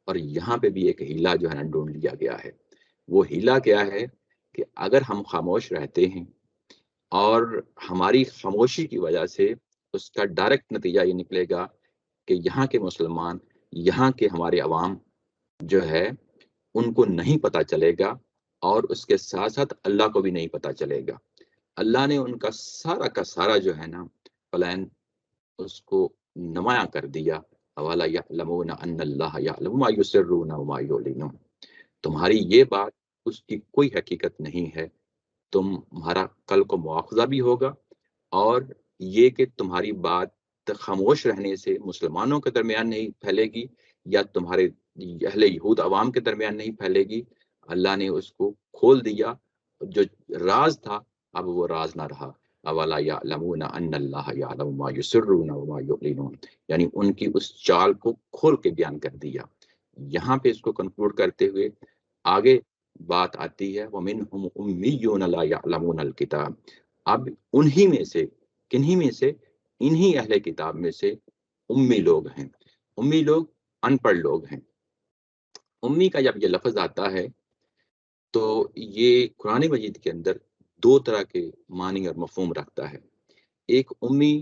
اور یہاں پہ بھی ایک ہیلا جو ہے نا ڈھونڈ لیا گیا ہے. وہ ہیلا کیا ہے کہ اگر ہم خاموش رہتے ہیں اور ہماری خاموشی کی وجہ سے اس کا ڈائریکٹ نتیجہ یہ نکلے گا کہ یہاں کے مسلمان، یہاں کے ہمارے عوام جو ہے ان کو نہیں پتا چلے گا اور اس کے ساتھ ساتھ اللہ کو بھی نہیں پتا چلے گا. اللہ نے ان کا سارا جو ہے نا پلان اس کو نمایاں کر دیا. اولا یعلمون ان اللہ یعلم ما یسرون وما یعلنون. تمہاری یہ بات اس کی کوئی حقیقت نہیں ہے، تمہارا کل کو مواخذہ بھی ہوگا، اور یہ کہ تمہاری بات خاموش رہنے سے مسلمانوں کے درمیان نہیں پھیلے گی یا تمہارے اہل یہود عوام کے درمیان نہیں پھیلے گی. اللہ نے اس کو کھول دیا، جو راز تھا اب وہ راز نہ رہا. اولا یعلمون ان اللہ یعلم ما یسرون وما یعلنون، یعنی ان کی اس چال کو کھول کے بیان کر دیا. یہاں پہ اس کو کنکلوڈ کرتے ہوئے آگے بات آتی ہے وَمِنْهُمْ أُمِّيُّونَ لَا يَعْلَمُونَ الْكِتَابَ. اب انہی میں سے کنہی میں سے انہی اہل کتاب میں سے امی لوگ ہیں. امی لوگ ان پڑھ لوگ ہیں. امی کا جب یہ لفظ آتا ہے تو یہ قرآن مجید کے اندر دو طرح کے معنی اور مفہوم رکھتا ہے. ایک امی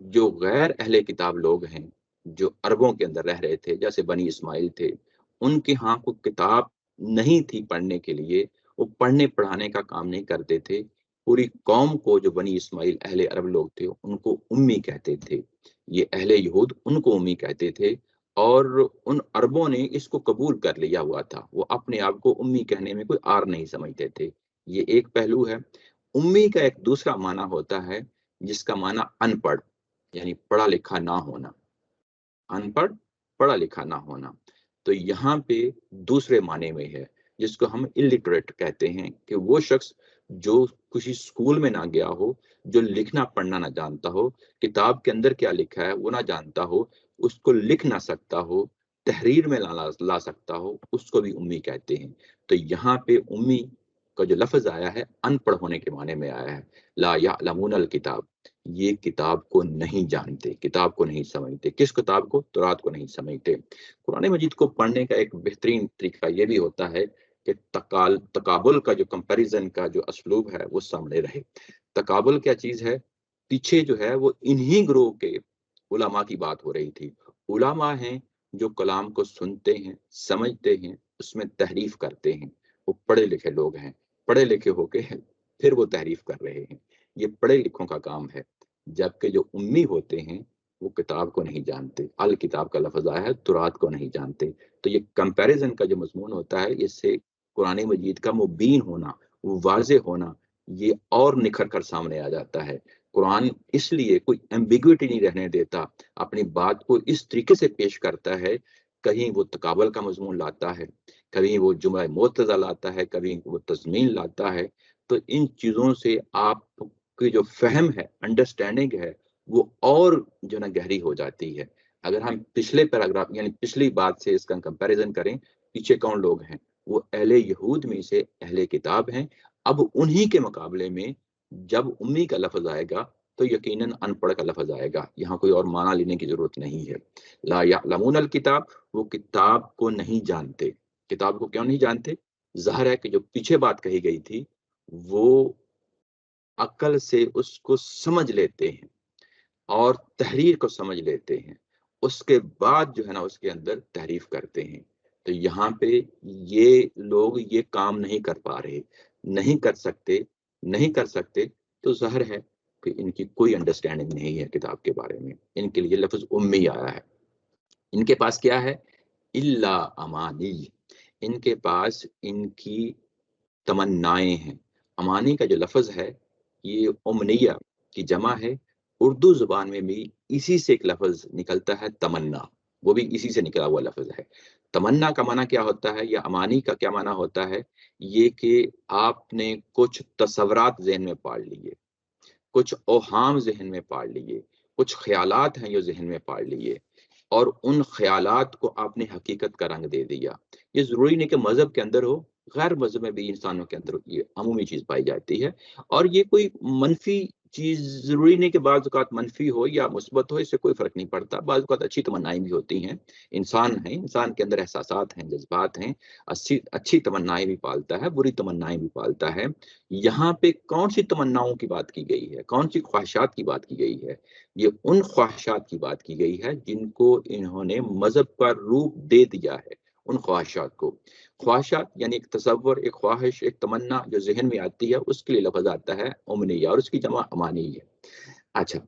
جو غیر اہل کتاب لوگ ہیں، جو عربوں کے اندر رہ رہے تھے، جیسے بنی اسماعیل تھے، ان کے ہاں کوئی کتاب نہیں تھی پڑھنے کے لیے، وہ پڑھنے پڑھانے کا کام نہیں کرتے تھے. پوری قوم کو جو بنی اسماعیل اہل عرب لوگ تھے ان کو امی کہتے تھے. یہ اہل یہود ان کو امی کہتے تھے، اور ان عربوں نے اس کو قبول کر لیا ہوا تھا. وہ اپنے آپ کو امی کہنے میں کوئی آر نہیں سمجھتے تھے. یہ ایک پہلو ہے. امی کا ایک دوسرا معنی ہوتا ہے جس کا معنی ان پڑھ، یعنی پڑھا لکھا نہ ہونا. ان پڑھ، پڑھا لکھا نہ ہونا. تو یہاں پہ دوسرے معنی میں ہے جس کو ہم الٹریٹ کہتے ہیں، کہ وہ شخص جو کسی اسکول میں نہ گیا ہو، جو لکھنا پڑھنا نہ جانتا ہو، کتاب کے اندر کیا لکھا ہے وہ نہ جانتا ہو، اس کو لکھ نہ سکتا ہو، تحریر میں لا سکتا ہو، اس کو بھی امی کہتے ہیں. تو یہاں پہ امی کا جو لفظ آیا ہے ان پڑھ ہونے کے معنی میں آیا ہے. لا یعلمون الکتاب، یہ کتاب کو نہیں جانتے، کتاب کو نہیں سمجھتے. کس کتاب کو؟ تورات کو نہیں سمجھتے. قرآن مجید کو پڑھنے کا ایک بہترین طریقہ یہ بھی ہوتا ہے کہ تقابل کا جو کمپیریزن کا جو اسلوب ہے وہ سامنے رہے. تقابل کیا چیز ہے؟ پیچھے جو ہے وہ انہی گروہ کے علماء کی بات ہو رہی تھی. علماء ہیں جو کلام کو سنتے ہیں، سمجھتے ہیں، اس میں تحریف کرتے ہیں. وہ پڑھے لکھے لوگ ہیں، پڑھے لکھے ہو کے پھر وہ تحریف کر رہے ہیں. یہ پڑھے لکھوں کا کام ہے. جبکہ جو امی ہوتے ہیں وہ کتاب کو نہیں جانتے. الکتاب کا لفظ آیا ہے، تورات کو نہیں جانتے. تو یہ کمپیریزن کا جو مضمون ہوتا ہے، اس سے قرآن مجید کا مبین ہونا، واضح ہونا، یہ اور نکھر کر سامنے آ جاتا ہے. قرآن اس لیے کوئی ایمبیگوٹی نہیں رہنے دیتا، اپنی بات کو اس طریقے سے پیش کرتا ہے. کہیں وہ تقابل کا مضمون لاتا ہے، کبھی وہ جملہ معترضہ لاتا ہے، کبھی وہ تضمین لاتا ہے. تو ان چیزوں سے آپ کی جو فہم ہے، انڈرسٹینڈنگ ہے، وہ اور جو نا گہری ہو جاتی ہے. اگر ہم پچھلے پیراگراف یعنی پچھلی بات سے اس کا کمپیریزن کریں، پیچھے کون لوگ ہیں؟ وہ اہل یہود میں سے اہل کتاب ہیں. اب انہی کے مقابلے میں جب امی کا لفظ آئے گا تو یقیناً ان پڑھ کا لفظ آئے گا. یہاں کوئی اور معنی لینے کی ضرورت نہیں ہے. لا یعلمون الکتاب، وہ کتاب کو نہیں جانتے. کتاب کو کیوں نہیں جانتے؟ ظاہر ہے کہ جو پیچھے بات کہی گئی تھی وہ عقل سے اس کو سمجھ لیتے ہیں اور تحریر کو سمجھ لیتے ہیں، اس کے بعد جو ہے نا اس کے اندر تحریف کرتے ہیں. تو یہاں پہ یہ لوگ یہ کام نہیں کر پا رہے، نہیں کر سکتے، نہیں کر سکتے. تو ظاہر ہے کہ ان کی کوئی انڈرسٹینڈنگ نہیں ہے کتاب کے بارے میں. ان کے لیے لفظ امی آیا ہے. ان کے پاس کیا ہے؟ الا امانی، ان کے پاس ان کی تمنائیں ہیں. امانی کا جو لفظ ہے یہ امنیہ کی جمع ہے. اردو زبان میں بھی اسی سے ایک لفظ نکلتا ہے تمنا، وہ بھی اسی سے نکلا ہوا لفظ ہے. تمنا کا معنی کیا ہوتا ہے یا امانی کا کیا معنی ہوتا ہے؟ یہ کہ آپ نے کچھ تصورات ذہن میں پال لیے، کچھ اوہام ذہن میں پال لیے، کچھ خیالات ہیں جو ذہن میں پال لیے، اور ان خیالات کو آپ نے حقیقت کا رنگ دے دیا. یہ ضروری نہیں کہ مذہب کے اندر ہو، غیر مذہب میں بھی انسانوں کے اندر یہ عمومی چیز پائی جاتی ہے. اور یہ کوئی منفی چیز ضروری نہیں کہ بعض اوقات منفی ہو یا مثبت ہو، اس سے کوئی فرق نہیں پڑتا. بعض اوقات اچھی تمنائیں بھی ہوتی ہیں. انسان ہیں، انسان کے اندر احساسات ہیں، جذبات ہیں. اچھی تمنائیں بھی پالتا ہے، بری تمنائیں بھی پالتا ہے. یہاں پہ کون سی تمناؤں کی بات کی گئی ہے، کون سی خواہشات کی بات کی گئی ہے؟ یہ ان خواہشات کی بات کی گئی ہے جن کو انہوں نے مذہب کا روپ دے دیا ہے. ان خواہشات کو، خواہشات یعنی ایک تصور، ایک خواہش، ایک تمنا جو ذہن میں آتی ہے، اس کے لیے لفظ آتا ہے امنیہ، اور اس کی جمع امانی ہے. اچھا،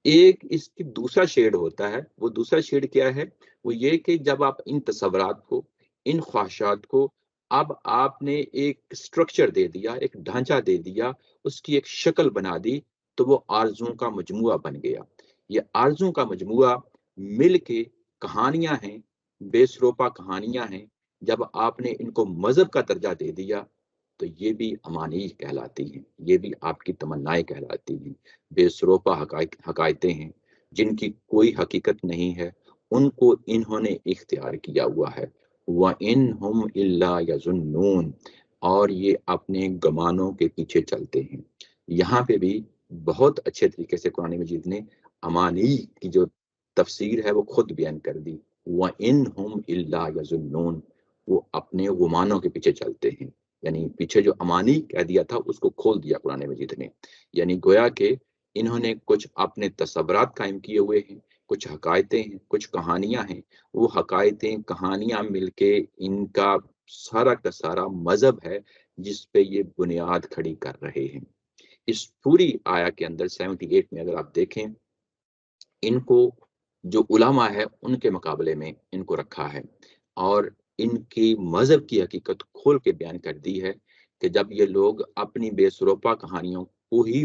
ایک اس کی دوسرا شیڈ ہوتا ہے. وہ دوسرا شیڈ کیا ہے؟ وہ یہ کہ جب آپ ان تصورات کو، ان خواہشات کو اب آپ نے ایک سٹرکچر دے دیا، ایک ڈھانچہ دے دیا، اس کی ایک شکل بنا دی، تو وہ آرزوؤں کا مجموعہ بن گیا. یہ آرزوؤں کا مجموعہ مل کے کہانیاں ہیں، بے سروپا کہانیاں ہیں. جب آپ نے ان کو مذہب کا درجہ دے دیا تو یہ بھی امانی کہلاتی ہیں، یہ بھی آپ کی تمنائیں کہلاتی ہیں. بے سروپا حقائقیں ہیں جن کی کوئی حقیقت نہیں ہے، ان کو انہوں نے اختیار کیا ہوا ہے. وَإِنْ هُمْ إِلَّا يَظُنُّونَ، اور یہ اپنے گمانوں کے پیچھے چلتے ہیں. یہاں پہ بھی بہت اچھے طریقے سے قرآن مجید نے امانی کی جو تفسیر ہے وہ خود بیان کر دی. وَإِنْهُمْ إِلَّا يَظُنُّونَ، وہ اپنے گمانوں کے پیچھے چلتے ہیں. یعنی پیچھے جو امانی کہہ دیا تھا اس کو کھول دیا قرآن مجید نے. یعنی گویا کہ انہوں نے کچھ اپنے تصورات قائم کیے ہوئے ہیں، کچھ حقائقیں ہیں، کچھ کہانیاں ہیں. وہ حقائقیں کہانیاں مل کے ان کا سارا کا سارا مذہب ہے جس پہ یہ بنیاد کھڑی کر رہے ہیں. اس پوری آیا کے اندر 78 میں اگر آپ دیکھیں، ان کو جو علماء ہے ان کے مقابلے میں ان کو رکھا ہے اور ان کی مذہب کی حقیقت کھول کے بیان کر دی ہے کہ جب یہ لوگ اپنی بے سروپا کہانیوں کو ہی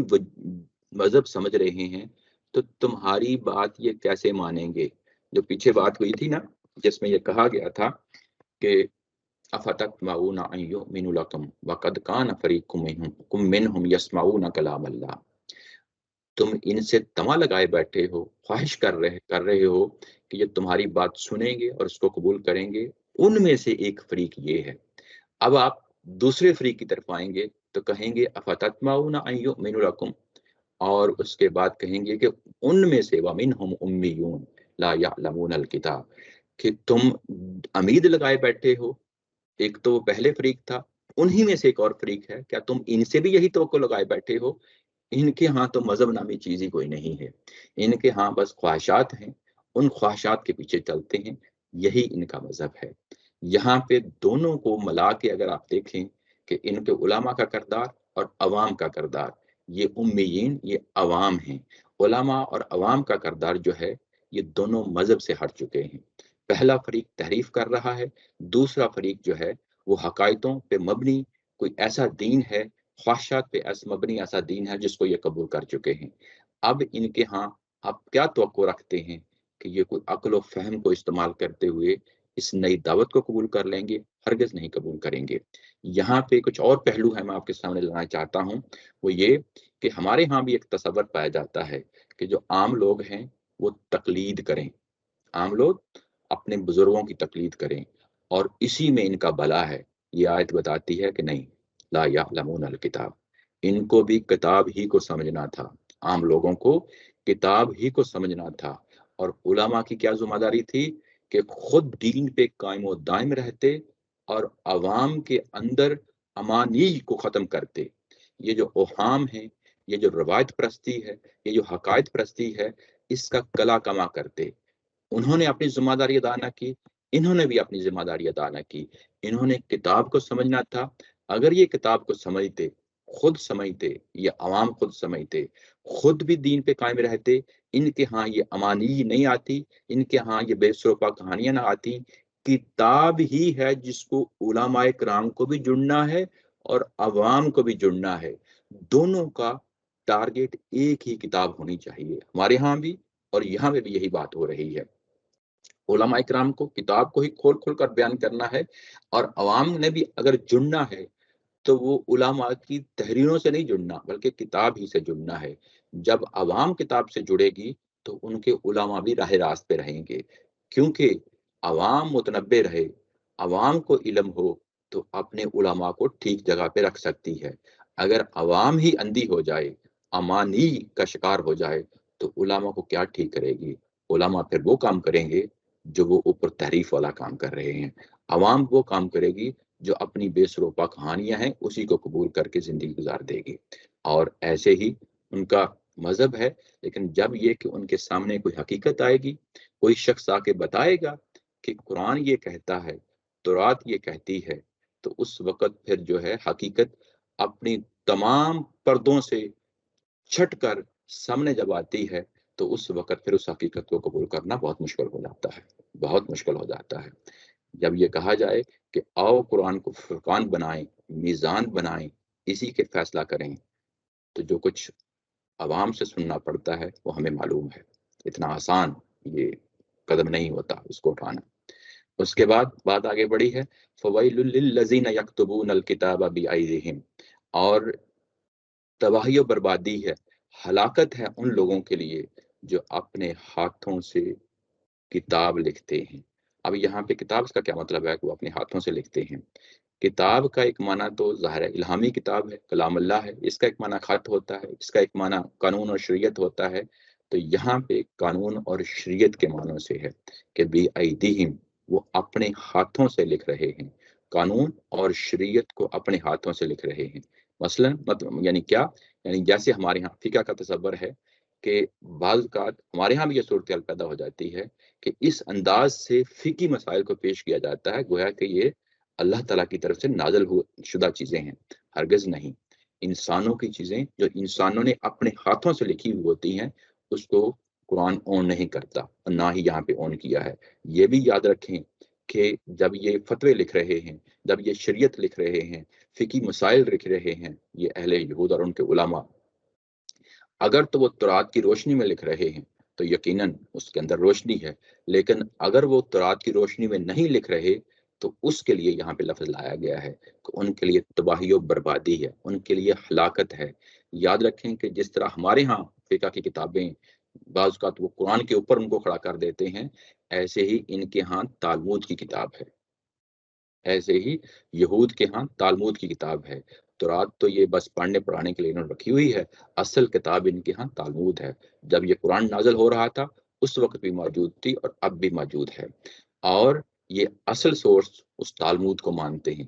مذہب سمجھ رہے ہیں تو تمہاری بات یہ کیسے مانیں گے. جو پیچھے بات ہوئی تھی نا جس میں یہ کہا گیا تھا کہ افتطمعون ان یؤمنوا لکم وقد کان فریق منہم یسمعون کلام اللہ، تم ان سے تما لگائے بیٹھے ہو، خواہش کر رہے ہو کہ یہ تمہاری بات سنیں گے اور اس کو قبول کریں گے. ان میں سے ایک فریق یہ ہے. اب آپ دوسرے فریق کی طرف آئیں گے تو کہیں گے افتطمعون ان یؤمنوا لکم، اور اس کے بعد کہیں گے کہ ان میں سے ومنہم امیون لا یعلمون الکتاب، کہ تم امید لگائے بیٹھے ہو. ایک تو وہ پہلے فریق تھا، انہی میں سے ایک اور فریق ہے. کیا تم ان سے بھی یہی توقع لگائے بیٹھے ہو؟ ان کے ہاں تو مذہب نامی چیز ہی کوئی نہیں ہے. ان کے ہاں بس خواہشات ہیں، ان خواہشات کے پیچھے چلتے ہیں، یہی ان کا مذہب ہے. یہاں پہ دونوں کو ملا کے اگر آپ دیکھیں کہ ان کے علماء کا کردار اور عوام کا کردار، یہ امیین یہ عوام ہیں. علماء اور عوام کا کردار جو ہے یہ دونوں مذہب سے ہٹ چکے ہیں. پہلا فریق تحریف کر رہا ہے، دوسرا فریق جو ہے وہ حقائقوں پہ مبنی کوئی ایسا دین ہے، خواہشات پہ مبنی ایسا دین ہے جس کو یہ قبول کر چکے ہیں. اب ان کے ہاں آپ کیا توقع رکھتے ہیں کہ یہ کوئی عقل و فہم کو استعمال کرتے ہوئے اس نئی دعوت کو قبول کر لیں گے؟ ہرگز نہیں قبول کریں گے. یہاں پہ کچھ اور پہلو ہے میں آپ کے سامنے لانا چاہتا ہوں. وہ یہ کہ ہمارے ہاں بھی ایک تصور پایا جاتا ہے کہ جو عام لوگ ہیں وہ تقلید کریں، عام لوگ اپنے بزرگوں کی تقلید کریں اور اسی میں ان کا بھلا ہے. یہ آیت بتاتی ہے کہ نہیں، لا یعلمون الکتاب، ان کو بھی کتاب ہی کو سمجھنا تھا، عام لوگوں کو کتاب ہی کو سمجھنا تھا. اور علماء کی کیا ذمہ داری تھی کہ خود دین پہ قائم و دائم رہتے اور عوام کے اندر امانی کو ختم کرتے. یہ جو اوہام ہے، یہ جو روایت پرستی ہے، یہ جو حقائق پرستی ہے، اس کا کلا کما کرتے. انہوں نے اپنی ذمہ داری ادا نہ کی، انہوں نے بھی اپنی ذمہ داری ادا نہ کی. انہوں نے کتاب کو سمجھنا تھا. اگر یہ کتاب کو سمجھتے، خود سمجھتے، یہ عوام خود سمجھتے، خود بھی دین پہ قائم رہتے، ان کے ہاں یہ امانی نہیں آتی، ان کے ہاں یہ بے سروپا کہانیاں نہ آتی. کتاب ہی ہے جس کو علماء کرام کو بھی جڑنا ہے اور عوام کو بھی جڑنا ہے. دونوں کا ٹارگٹ ایک ہی کتاب ہونی چاہیے. ہمارے ہاں بھی اور یہاں پہ بھی یہی بات ہو رہی ہے. علماء کرام کو کتاب کو ہی کھول کھول کر بیان کرنا ہے اور عوام نے بھی اگر جڑنا ہے تو وہ علماء کی تحریروں سے نہیں جڑنا بلکہ کتاب ہی سے جڑنا ہے. جب عوام کتاب سے جڑے گی تو ان کے علماء بھی راہ راست پہ رہیں گے، کیونکہ عوام متنبع رہے، عوام کو علم ہو تو اپنے علماء کو ٹھیک جگہ پہ رکھ سکتی ہے. اگر عوام ہی اندھی ہو جائے، امانی کا شکار ہو جائے تو علماء کو کیا ٹھیک کرے گی؟ علماء پھر وہ کام کریں گے جو وہ اوپر تحریف والا کام کر رہے ہیں. عوام وہ کام کرے گی جو اپنی بے سروپا کہانیاں ہیں اسی کو قبول کر کے زندگی گزار دے گی. اور ایسے ہی ان کا مذہب ہے. لیکن جب یہ کہ ان کے سامنے کوئی حقیقت آئے گی، کوئی شخص آ کے بتائے گا کہ قرآن یہ کہتا ہے، تورات یہ کہتی ہے، تو اس وقت پھر جو ہے حقیقت اپنی تمام پردوں سے چھٹ کر سامنے جب آتی ہے تو اس وقت پھر اس حقیقت کو قبول کرنا بہت مشکل ہو جاتا ہے، بہت مشکل ہو جاتا ہے. جب یہ کہا جائے کہ آؤ قرآن کو فرقان بنائیں، میزان بنائیں، اسی کے فیصلہ کریں، تو جو کچھ عوام سے سننا پڑتا ہے وہ ہمیں معلوم ہے. اتنا آسان یہ قدم نہیں ہوتا اس کو اٹھانا. اس کے بعد بات آگے بڑھی ہے فویل للذین یکتبون الکتاب بایدیہم، اور تباہی و بربادی ہے، ہلاکت ہے ان لوگوں کے لیے جو اپنے ہاتھوں سے کتاب لکھتے ہیں. اب یہاں پہ کتاب کا کیا مطلب ہے کہ وہ اپنے ہاتھوں سے لکھتے ہیں؟ کتاب کا ایک معنی تو ظاہر الہامی کتاب ہے، کلام اللہ ہے، اس کا ایک معنی خط ہوتا ہے، اس کا ایک معنی قانون اور شریعت ہوتا ہے۔ تو یہاں پہ قانون اور شریعت کے معنوں سے ہے کہ بی ایدیہم، وہ اپنے ہاتھوں سے لکھ رہے ہیں، قانون اور شریعت کو اپنے ہاتھوں سے لکھ رہے ہیں۔ مثلا یعنی کیا، یعنی جیسے ہمارے یہاں فقہ کا تصور ہے کہ بعض اوقات ہمارے یہاں بھی یہ صورتحال پیدا ہو جاتی ہے کہ اس انداز سے فقہی مسائل کو پیش کیا جاتا ہے گویا کہ یہ اللہ تعالیٰ کی طرف سے نازل شدہ چیزیں ہیں۔ ہرگز نہیں، انسانوں کی چیزیں جو انسانوں نے اپنے ہاتھوں سے لکھی ہوئی ہوتی ہیں اس کو قرآن اون نہیں کرتا، اور نہ ہی یہاں پہ اون کیا ہے۔ یہ بھی یاد رکھیں کہ جب یہ فتوے لکھ رہے ہیں، جب یہ شریعت لکھ رہے ہیں، فقہی مسائل لکھ رہے ہیں یہ اہل یہود اور ان کے علماء، اگر تو وہ تورات کی روشنی میں لکھ رہے ہیں تو یقیناً اس کے اندر روشنی ہے، لیکن اگر وہ تورات کی روشنی میں نہیں لکھ رہے تو اس کے لیے یہاں پہ لفظ لایا گیا ہے کہ ان کے لیے تباہی و بربادی ہے، ان کے لیے ہلاکت ہے۔ یاد رکھیں کہ جس طرح ہمارے ہاں فقہ کی کتابیں بعض اوقات وہ قرآن کے اوپر ان کو کھڑا کر دیتے ہیں، ایسے ہی ان کے ہاں تالمود کی کتاب ہے، ایسے ہی یہود کے ہاں تالمود کی کتاب ہے۔ تورات تو یہ بس پڑھنے پڑھانے کے لیے انہوں نے رکھی ہوئی ہے، اصل کتاب ان کے ہاں تالمود ہے۔ جب یہ قرآن نازل ہو رہا تھا اس وقت بھی موجود تھی اور اب بھی موجود ہے، اور یہ اصل سورس اس تالمود کو مانتے ہیں۔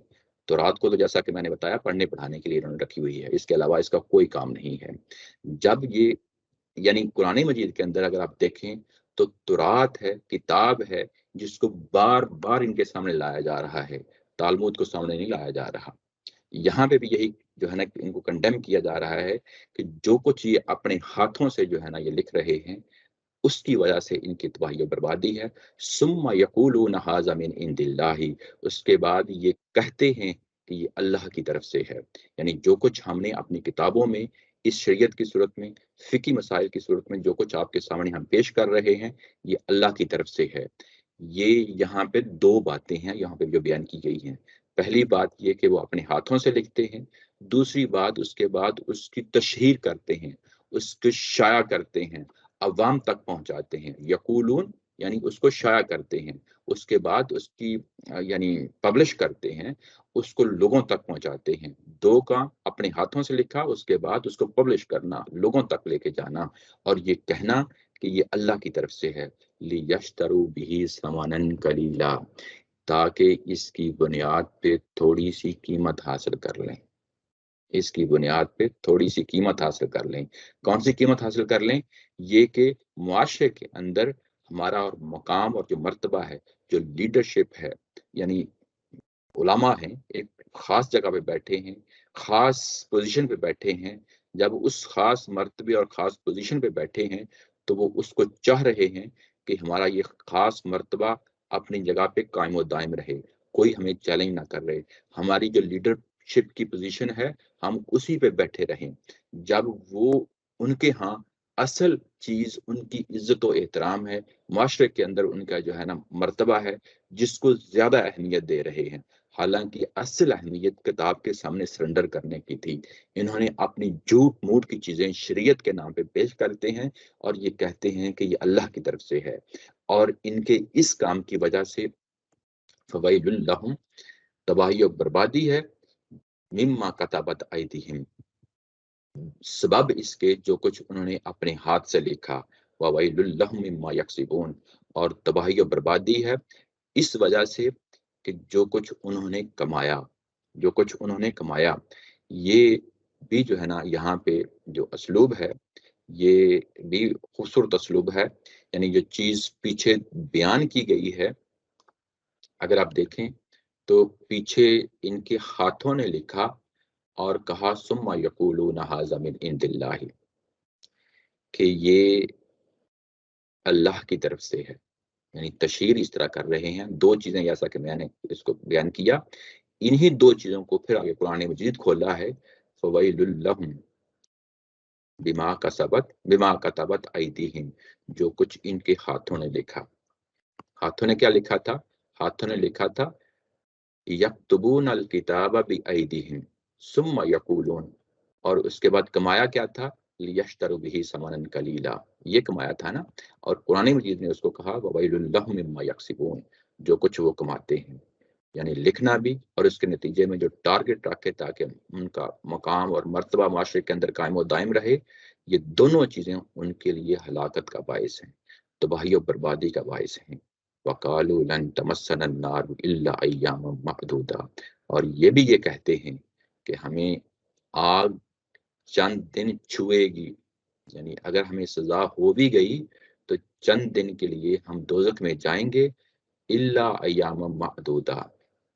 تورات کو تو جیسا کہ میں نے بتایا پڑھنے پڑھانے کے لیے انہوں نے رکھی ہوئی ہے، اس کے علاوہ اس کا کوئی کام نہیں ہے۔ جب یہ یعنی قرآن مجید کے اندر اگر آپ دیکھیں تو تورات ہے، کتاب ہے جس کو بار بار ان کے سامنے لایا جا رہا ہے، تالمود کو سامنے نہیں لایا جا رہا۔ یہاں پہ بھی یہی جو ہے نا ان کو کنڈیم کیا جا رہا ہے کہ جو کچھ یہ اپنے ہاتھوں سے جو ہے نا یہ لکھ رہے ہیں اس کی وجہ سے ان کی تباہی و بربادی ہے۔ ثم یقولون ھذا من عند اللہ، اس کے بعد یہ کہتے ہیں کہ یہ اللہ کی طرف سے ہے، یعنی جو کچھ ہم نے اپنی کتابوں میں اس شریعت کی صورت میں، فقہی مسائل کی صورت میں جو کچھ آپ کے سامنے ہم پیش کر رہے ہیں یہ اللہ کی طرف سے ہے۔ یہ یہاں پہ دو باتیں ہیں یہاں پہ جو بیان کی گئی ہیں۔ پہلی بات یہ کہ وہ اپنے ہاتھوں سے لکھتے ہیں، دوسری بات اس کے بعد اس کی تشہیر کرتے ہیں، اس کو شائع کرتے ہیں، عوام تک پہنچاتے ہیں۔ یقولون یعنی اس کو شائع کرتے ہیں، اس کے بعد اس کی یعنی پبلش کرتے ہیں، اس کو لوگوں تک پہنچاتے ہیں۔ دو کام، اپنے ہاتھوں سے لکھا، اس کے بعد اس کو پبلش کرنا، لوگوں تک لے کے جانا، اور یہ کہنا کہ یہ اللہ کی طرف سے ہے۔ لِيَشْتَرُوا بِهِ ثَمَنًا قَلِيلًا، تاکہ اس کی بنیاد پہ تھوڑی سی قیمت حاصل کر لیں، اس کی بنیاد پہ تھوڑی سی قیمت حاصل کر لیں۔ کون سی قیمت حاصل کر لیں؟ یہ کہ معاشرے کے اندر ہمارا اور مقام اور جو مرتبہ ہے، جو لیڈرشپ ہے، یعنی علماء ہیں ایک خاص جگہ پہ بیٹھے ہیں، خاص پوزیشن پہ بیٹھے ہیں، جب اس خاص مرتبے اور خاص پوزیشن پہ بیٹھے ہیں تو وہ اس کو چاہ رہے ہیں کہ ہمارا یہ خاص مرتبہ اپنی جگہ پہ قائم و دائم رہے، کوئی ہمیں چیلنج نہ کر رہے، ہماری جو لیڈرشپ کی پوزیشن ہے ہم اسی پہ بیٹھے رہیں۔ جب وہ ان کے ہاں اصل چیز ان کی عزت و احترام ہے، معاشرے کے اندر ان کا جو ہے نا مرتبہ ہے جس کو زیادہ اہمیت دے رہے ہیں، حالانکہ اصل اہمیت کتاب کے سامنے سرنڈر کرنے کی تھی، انہوں نے اپنی جھوٹ موٹ کی چیزیں شریعت کے نام پہ پیش کرتے ہیں اور یہ کہتے ہیں کہ یہ اللہ کی طرف سے ہے، اور ان کے اس کام کی وجہ سے فویل لہم، تباہی و بربادی ہے، مما کتبت ایدیہم، سبب اس کے جو کچھ انہوں نے اپنے ہاتھ سے لکھا، وویل لہم مما یکسبون، اور تباہی و بربادی ہے اس وجہ سے کہ جو کچھ انہوں نے کمایا، جو کچھ انہوں نے کمایا۔ یہ بھی جو ہے نا یہاں پہ جو اسلوب ہے یہ بھی خوبصورت اسلوب ہے، یعنی جو چیز پیچھے بیان کی گئی ہے اگر آپ دیکھیں تو پیچھے ان کے ہاتھوں نے لکھا اور کہا ثم یقولون ھذا من عند اللہ، کہ یہ اللہ کی طرف سے ہے، یعنی تشہیر اس طرح کر رہے ہیں۔ دو چیزیں جیسا کہ میں نے اس کو بیان کیا، انہی دو چیزوں کو پھر آگے قرآن مجید کھولا ہے، فویل لہم بما کتبت ایدیہم، جو کچھ ان کے ہاتھوں نے لکھا۔ ہاتھوں نے کیا لکھا تھا؟ ہاتھوں نے لکھا تھا یکتبون الکتاب بایدیہم ثم یقولون، اور اس کے بعد کمایا کیا تھا؟ لیشتروا بہ ثمنا قلیلا، یہ کمایا تھا نا، اور قرآن مجید نے اس کو کہا وویل لہم مما یکسبون، جو کچھ وہ کماتے ہیں۔ یعنی لکھنا بھی اور اس کے نتیجے میں جو ٹارگٹ رکھے تاکہ ان کا مقام اور مرتبہ معاشرے کے اندر قائم و دائم رہے، یہ دونوں چیزیں ان کے لیے ہلاکت کا باعث ہیں، تباہی و بربادی کا باعث ہیں۔ وَقَالُوا لَن تَمَسَّنَا النَّارُ إِلَّا أَيَّامًا مَعْدُودًا، اور یہ بھی یہ کہتے ہیں کہ ہمیں آگ چند دن چھوئے گی، یعنی اگر ہمیں سزا ہو بھی گئی تو چند دن کے لیے ہم دوزخ میں جائیں گے، الا ایام معدودہ،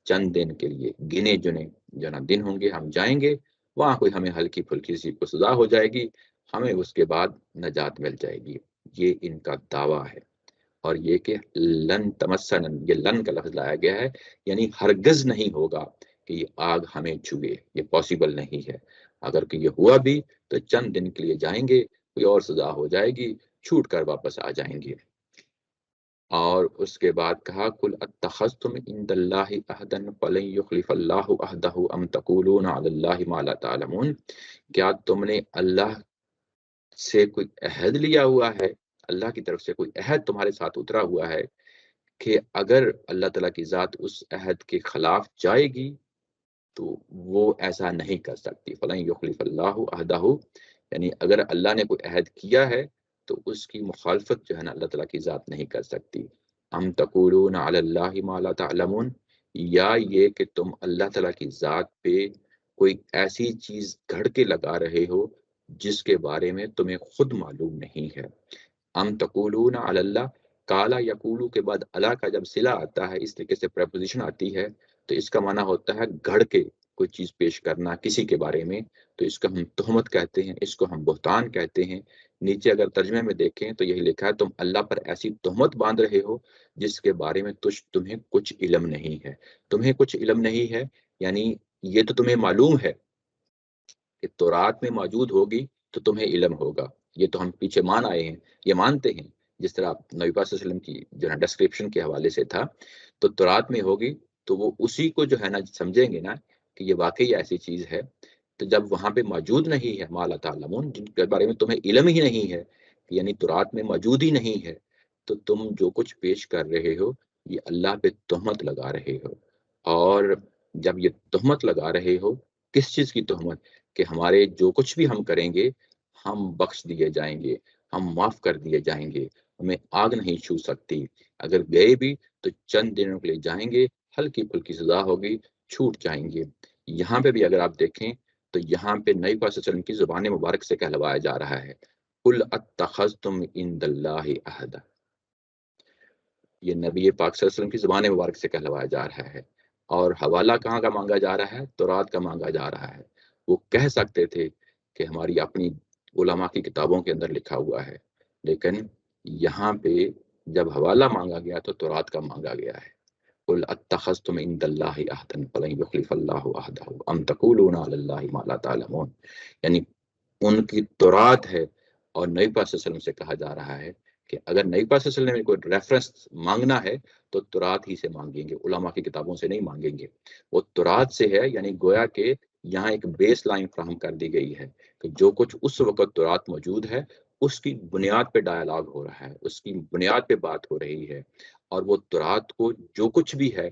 چند دن کے لیے گنے جنے جنا دن ہوں گے، ہم جائیں گے وہاں، کوئی ہمیں ہلکی پھلکی سی کو سزا ہو جائے گی، ہمیں اس کے بعد نجات مل جائے گی۔ یہ ان کا دعویٰ ہے۔ اور یہ کہ لن تمسن، یہ لن کا لفظ لایا گیا ہے، یعنی ہرگز نہیں ہوگا کہ یہ آگ ہمیں چھوئے، یہ پاسبل نہیں ہے۔ اگر کہ یہ ہوا بھی تو چند دن کے لیے جائیں گے، کوئی اور سزا ہو جائے گی، چھوٹ کر واپس آ جائیں گے۔ اور اس کے بعد کہا قل اتخذتم عند اللہ عہدا فلن یخلف اللہ عہدہ ام تقولون علی اللہ ما لا تعلمون، کیا تم نے اللہ سے کوئی عہد لیا ہوا ہے، اللہ کی طرف سے کوئی عہد تمہارے ساتھ اترا ہوا ہے کہ اگر اللہ تعالیٰ کی ذات اس عہد کے خلاف جائے گی تو وہ ایسا نہیں کر سکتی۔ فلن یخلف اللہ عہدہ، یعنی اگر اللہ نے کوئی عہد کیا ہے تو اس کی مخالفت جو ہے نا اللہ تعالیٰ کی ذات نہیں کر سکتی۔ ام تقولون علی اللہ ما لا تعلمون، یا یہ کہ تم اللہ تعالیٰ کی ذات پہ کوئی ایسی چیز گھڑ کے لگا رہے ہو جس کے بارے میں تمہیں خود معلوم نہیں ہے۔ ام تقولون علی اللہ، کالا یقولو کے بعد اللہ کا جب صلہ آتا ہے، اس طریقے سے پریپوزیشن آتی ہے تو اس کا معنی ہوتا ہے گھڑ کے کوئی چیز پیش کرنا کسی کے بارے میں، تو اس کو ہم تہمت کہتے ہیں، اس کو ہم بہتان کہتے ہیں۔ نیچے اگر ترجمے میں دیکھیں تو یہی لکھا ہے تم اللہ پر ایسی تہمت باندھ رہے ہو جس کے بارے میں تمہیں کچھ علم نہیں ہے۔ تمہیں کچھ علم نہیں ہے یعنی یہ تو تمہیں معلوم ہے کہ تورات میں موجود ہوگی تو تمہیں علم ہوگا، یہ تو ہم پیچھے مان آئے ہیں، یہ مانتے ہیں۔ جس طرح نبی پاک صلی اللہ علیہ وسلم کی جو ہے ڈسکرپشن کے حوالے سے تھا، تو تورات میں ہوگی تو وہ اسی کو جو ہے نا سمجھیں گے نا کہ یہ واقعی ایسی چیز ہے۔ تو جب وہاں پہ موجود نہیں ہے ما لا تعلمون، جن کے بارے میں تمہیں علم ہی نہیں ہے، یعنی تورات میں موجود ہی نہیں ہے، تو تم جو کچھ پیش کر رہے ہو یہ اللہ پہ تہمت لگا رہے ہو۔ اور جب یہ تہمت لگا رہے ہو، کس چیز کی تہمت؟ کہ ہمارے جو کچھ بھی ہم کریں گے ہم بخش دیے جائیں گے، ہم معاف کر دیے جائیں گے، ہمیں آگ نہیں چھو سکتی، اگر گئے بھی تو چند دنوں کے لیے جائیں گے، ہلکی پھلکی سزا ہوگی، چھوٹ جائیں گے۔ یہاں پہ بھی اگر آپ دیکھیں تو یہاں پہ نبی پاک صلی اللہ علیہ وسلم کی زبان مبارک سے کہلوایا جا رہا ہے قل اتخذتم عند اللہ عہدا، یہ نبی پاک صلی اللہ علیہ وسلم کی زبان مبارک سے کہلوایا جا رہا ہے۔ اور حوالہ کہاں کا مانگا جا رہا ہے؟ تورات کا مانگا جا رہا ہے۔ وہ کہہ سکتے تھے کہ ہماری اپنی علماء کی کتابوں کے اندر لکھا ہوا ہے، لیکن یہاں پہ جب حوالہ مانگا گیا تو تورات کا مانگا گیا ہے۔ قل اتخذتم عند اللہ عہدا فلن یخلف اللہ عہدہ ام تقولون علی اللہ ما لا تعلمون، یعنی ان کی تورات ہے، اور نبی پاک صلی اللہ علیہ وسلم سے کہا جا رہا ہے کہ اگر نبی پاک صلی اللہ علیہ وسلم نے کوئی ریفرنس مانگنا ہے تو تورات ہی سے مانگیں گے، علماء کی کتابوں سے نہیں مانگیں گے۔ وہ تورات سے ہے، یعنی گویا کہ یہاں ایک بیس لائن فراہم کر دی گئی ہے کہ جو کچھ اس وقت تورات موجود ہے اس کی بنیاد پہ ڈائلاگ ہو رہا ہے، اس کی بنیاد پہ بات ہو رہی ہے، اور وہ تورات کو جو کچھ بھی ہے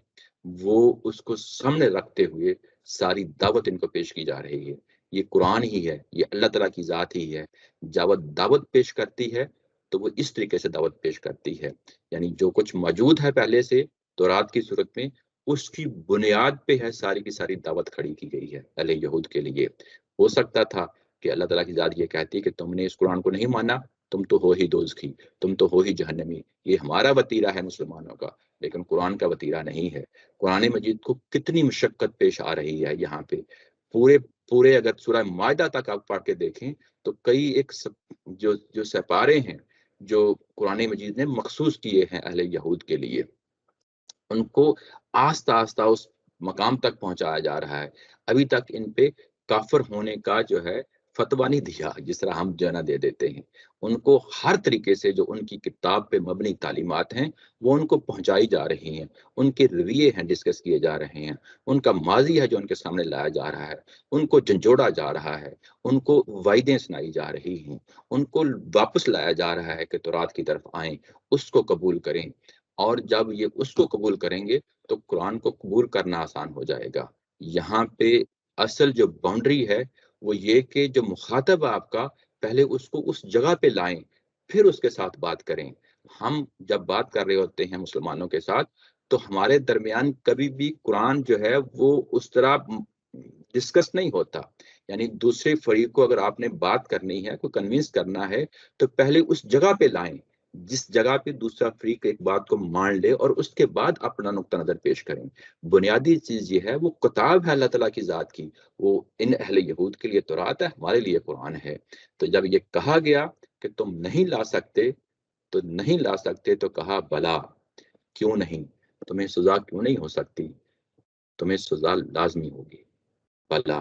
وہ اس کو سامنے رکھتے ہوئے ساری دعوت ان کو پیش کی جا رہی ہے۔ یہ قرآن ہی ہے، یہ اللہ تعالیٰ کی ذات ہی ہے، جب دعوت پیش کرتی ہے تو وہ اس طریقے سے دعوت پیش کرتی ہے، یعنی جو کچھ موجود ہے پہلے سے تورات کی صورت میں اس کی بنیاد پہ ہے ساری کی ساری دعوت کھڑی کی گئی ہے اہل یہود کے لیے۔ ہو سکتا تھا کہ اللہ تعالیٰ کی ذات یہ کہتی کہ تم نے اس قرآن کو نہیں مانا، تم تو ہو ہی دوزخی، تم تو ہو ہی جہنمی، یہ ہمارا وتیرہ ہے مسلمانوں کا، لیکن قرآن کا وتیرہ نہیں ہے۔ قرآن مجید کو کتنی مشقت پیش آ رہی ہے یہاں پہ، پورے اگر سورہ مائدہ تک آپ پڑھ کے دیکھیں تو کئی ایک جو سپارے ہیں جو قرآن مجید نے مخصوص کیے ہیں اہل یہود کے لیے، ان کو آہستہ آہستہ اس مقام تک پہنچایا جا رہا ہے۔ ابھی تک ان پہ کافر ہونے کا جو ہے فتویٰ نہیں دیا جس طرح ہم جو ہے نا دے دیتے ہیں، ان کو ہر طریقے سے جو ان کی کتاب پہ مبنی تعلیمات ہیں وہ ان کو پہنچائی جا رہی ہیں، ان کے رویے ہیں ڈسکس کیے جا رہے ہیں، ان کا ماضی ہے جو ان کے سامنے لایا جا رہا ہے، ان کو جھنجھوڑا جا رہا ہے، ان کو وعدیں سنائی جا رہی ہیں، ان کو واپس لایا جا رہا ہے کہ تورات کی طرف آئیں، اس کو قبول کریں، اور جب یہ اس کو قبول کریں گے تو قرآن کو قبول کرنا آسان ہو جائے گا۔ یہاں پہ اصل جو باؤنڈری ہے وہ یہ کہ جو مخاطب ہے آپ کا، پہلے اس کو اس جگہ پہ لائیں، پھر اس کے ساتھ بات کریں۔ ہم جب بات کر رہے ہوتے ہیں مسلمانوں کے ساتھ، تو ہمارے درمیان کبھی بھی قرآن جو ہے وہ اس طرح ڈسکس نہیں ہوتا۔ یعنی دوسرے فریق کو اگر آپ نے بات کرنی ہے، کوئی کنوینس کرنا ہے، تو پہلے اس جگہ پہ لائیں جس جگہ پہ دوسرا فریق ایک بات کو مان لے، اور اس کے بعد اپنا نقطہ نظر پیش کریں۔ بنیادی چیز یہ ہے، وہ کتاب ہے اللہ تعالیٰ کی ذات کی، وہ ان اہل یہود کے لیے تورات ہے، ہمارے لیے قرآن ہے۔ تو جب یہ کہا گیا کہ تم نہیں لا سکتے تو نہیں لا سکتے، تو کہا بلا، کیوں نہیں؟ تمہیں سزا کیوں نہیں ہو سکتی؟ تمہیں سزا لازمی ہوگی، بلا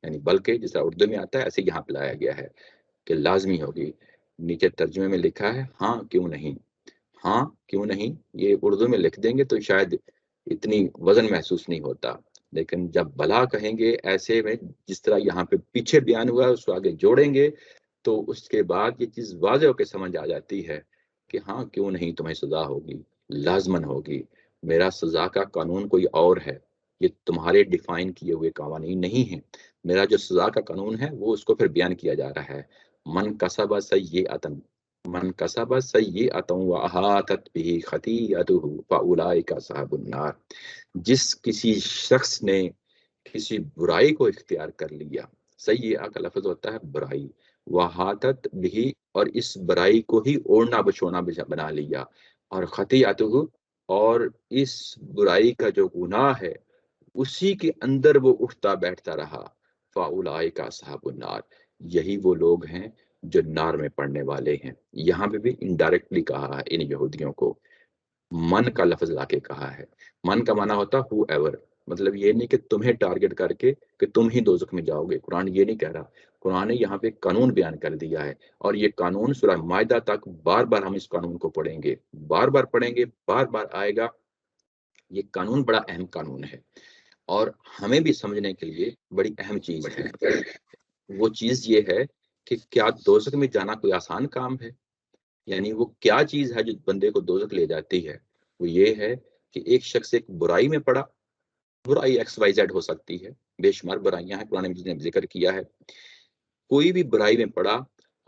یعنی بلکہ جس طرح اردو میں آتا ہے ایسے یہاں پہ لایا گیا ہے کہ لازمی ہوگی۔ نیچے ترجمے میں لکھا ہے ہاں کیوں نہیں۔ ہاں کیوں نہیں یہ اردو میں لکھ دیں گے تو شاید اتنی وزن محسوس نہیں ہوتا، لیکن جب بلا کہیں گے ایسے میں جس طرح یہاں پہ پیچھے بیان ہوا ہے اس کو آگے جوڑیں گے، تو اس کے بعد یہ چیز واضح ہو کے سمجھ آ جاتی ہے کہ ہاں کیوں نہیں تمہیں سزا ہوگی، لازمن ہوگی۔ میرا سزا کا قانون کوئی اور ہے، یہ تمہارے ڈیفائن کیے ہوئے قوانین نہیں ہیں۔ میرا جو سزا کا قانون ہے وہ اس کو پھر بیان کیا جا رہا ہے۔ من کسب سیئۃ من کسب سیئۃ واحاطت بہ خطیئتہ فاولئک اصحاب النار۔ جس کسی شخص نے کسی برائی کو اختیار کر لیا، سیئہ کا لفظ ہوتا ہے برائی، واحاطت بہ اور اس برائی کو ہی اوڑھنا بچھونا بنا لیا، اور خطیئتہ اور اس برائی کا جو گناہ ہے اسی کے اندر وہ اٹھتا بیٹھتا رہا، فاولئک اصحاب النار، یہی وہ لوگ ہیں جو نار میں پڑنے والے ہیں۔ یہاں پہ بھی انڈائریکٹلی کہا ہے ان یہودیوں کو، من کا لفظ لا کے کہا ہے۔ من کا معنی ہوتا ہو ایور، مطلب یہ نہیں کہ تمہیں ٹارگٹ کر کے کہ تم ہی دوزخ میں جاؤ گے، قرآن یہ نہیں کہہ رہا۔ قرآن نے یہاں پہ قانون بیان کر دیا ہے، اور یہ قانون سورہ مائدہ تک بار بار ہم اس قانون کو پڑھیں گے، بار بار پڑھیں گے، بار بار آئے گا۔ یہ قانون بڑا اہم قانون ہے، اور ہمیں بھی سمجھنے کے لیے بڑی اہم چیز ہے۔ وہ چیز یہ ہے کہ کیا دوزخ میں جانا کوئی آسان کام ہے؟ یعنی وہ کیا چیز ہے جو بندے کو دوزخ لے جاتی ہے؟ وہ یہ ہے کہ ایک شخص ایک برائی میں پڑا، برائی ایکس وائی زیڈ ہو سکتی ہے، بے شمار برائیاں ہیں، قرآن مجید نے ذکر کیا ہے۔ کوئی بھی برائی میں پڑا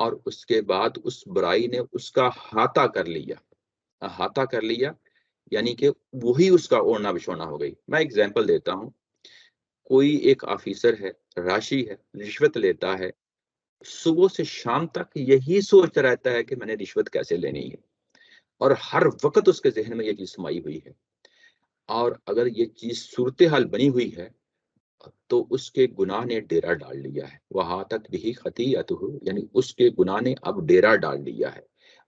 اور اس کے بعد اس برائی نے اس کا احاطہ کر لیا، احاطہ کر لیا یعنی کہ وہی اس کا اوڑھنا بچھونا ہو گئی۔ میں ایگزامپل دیتا ہوں، کوئی ایک آفیسر ہے، راشی ہے، رشوت لیتا ہے، صبح سے شام تک یہی سوچتا رہتا ہے کہ میں نے رشوت کیسے لینی ہے، اور ہر وقت اس کے ذہن میں یہ چیز سمائی ہوئی ہے۔ اور اگر یہ چیز صورتحال بنی ہوئی ہے تو اس کے گناہ نے ڈیرا ڈال لیا ہے، وَحَاطَتْ بِهِ خَطِیئَتُهُ، یعنی اس کے گناہ نے اب ڈیرا ڈال لیا ہے،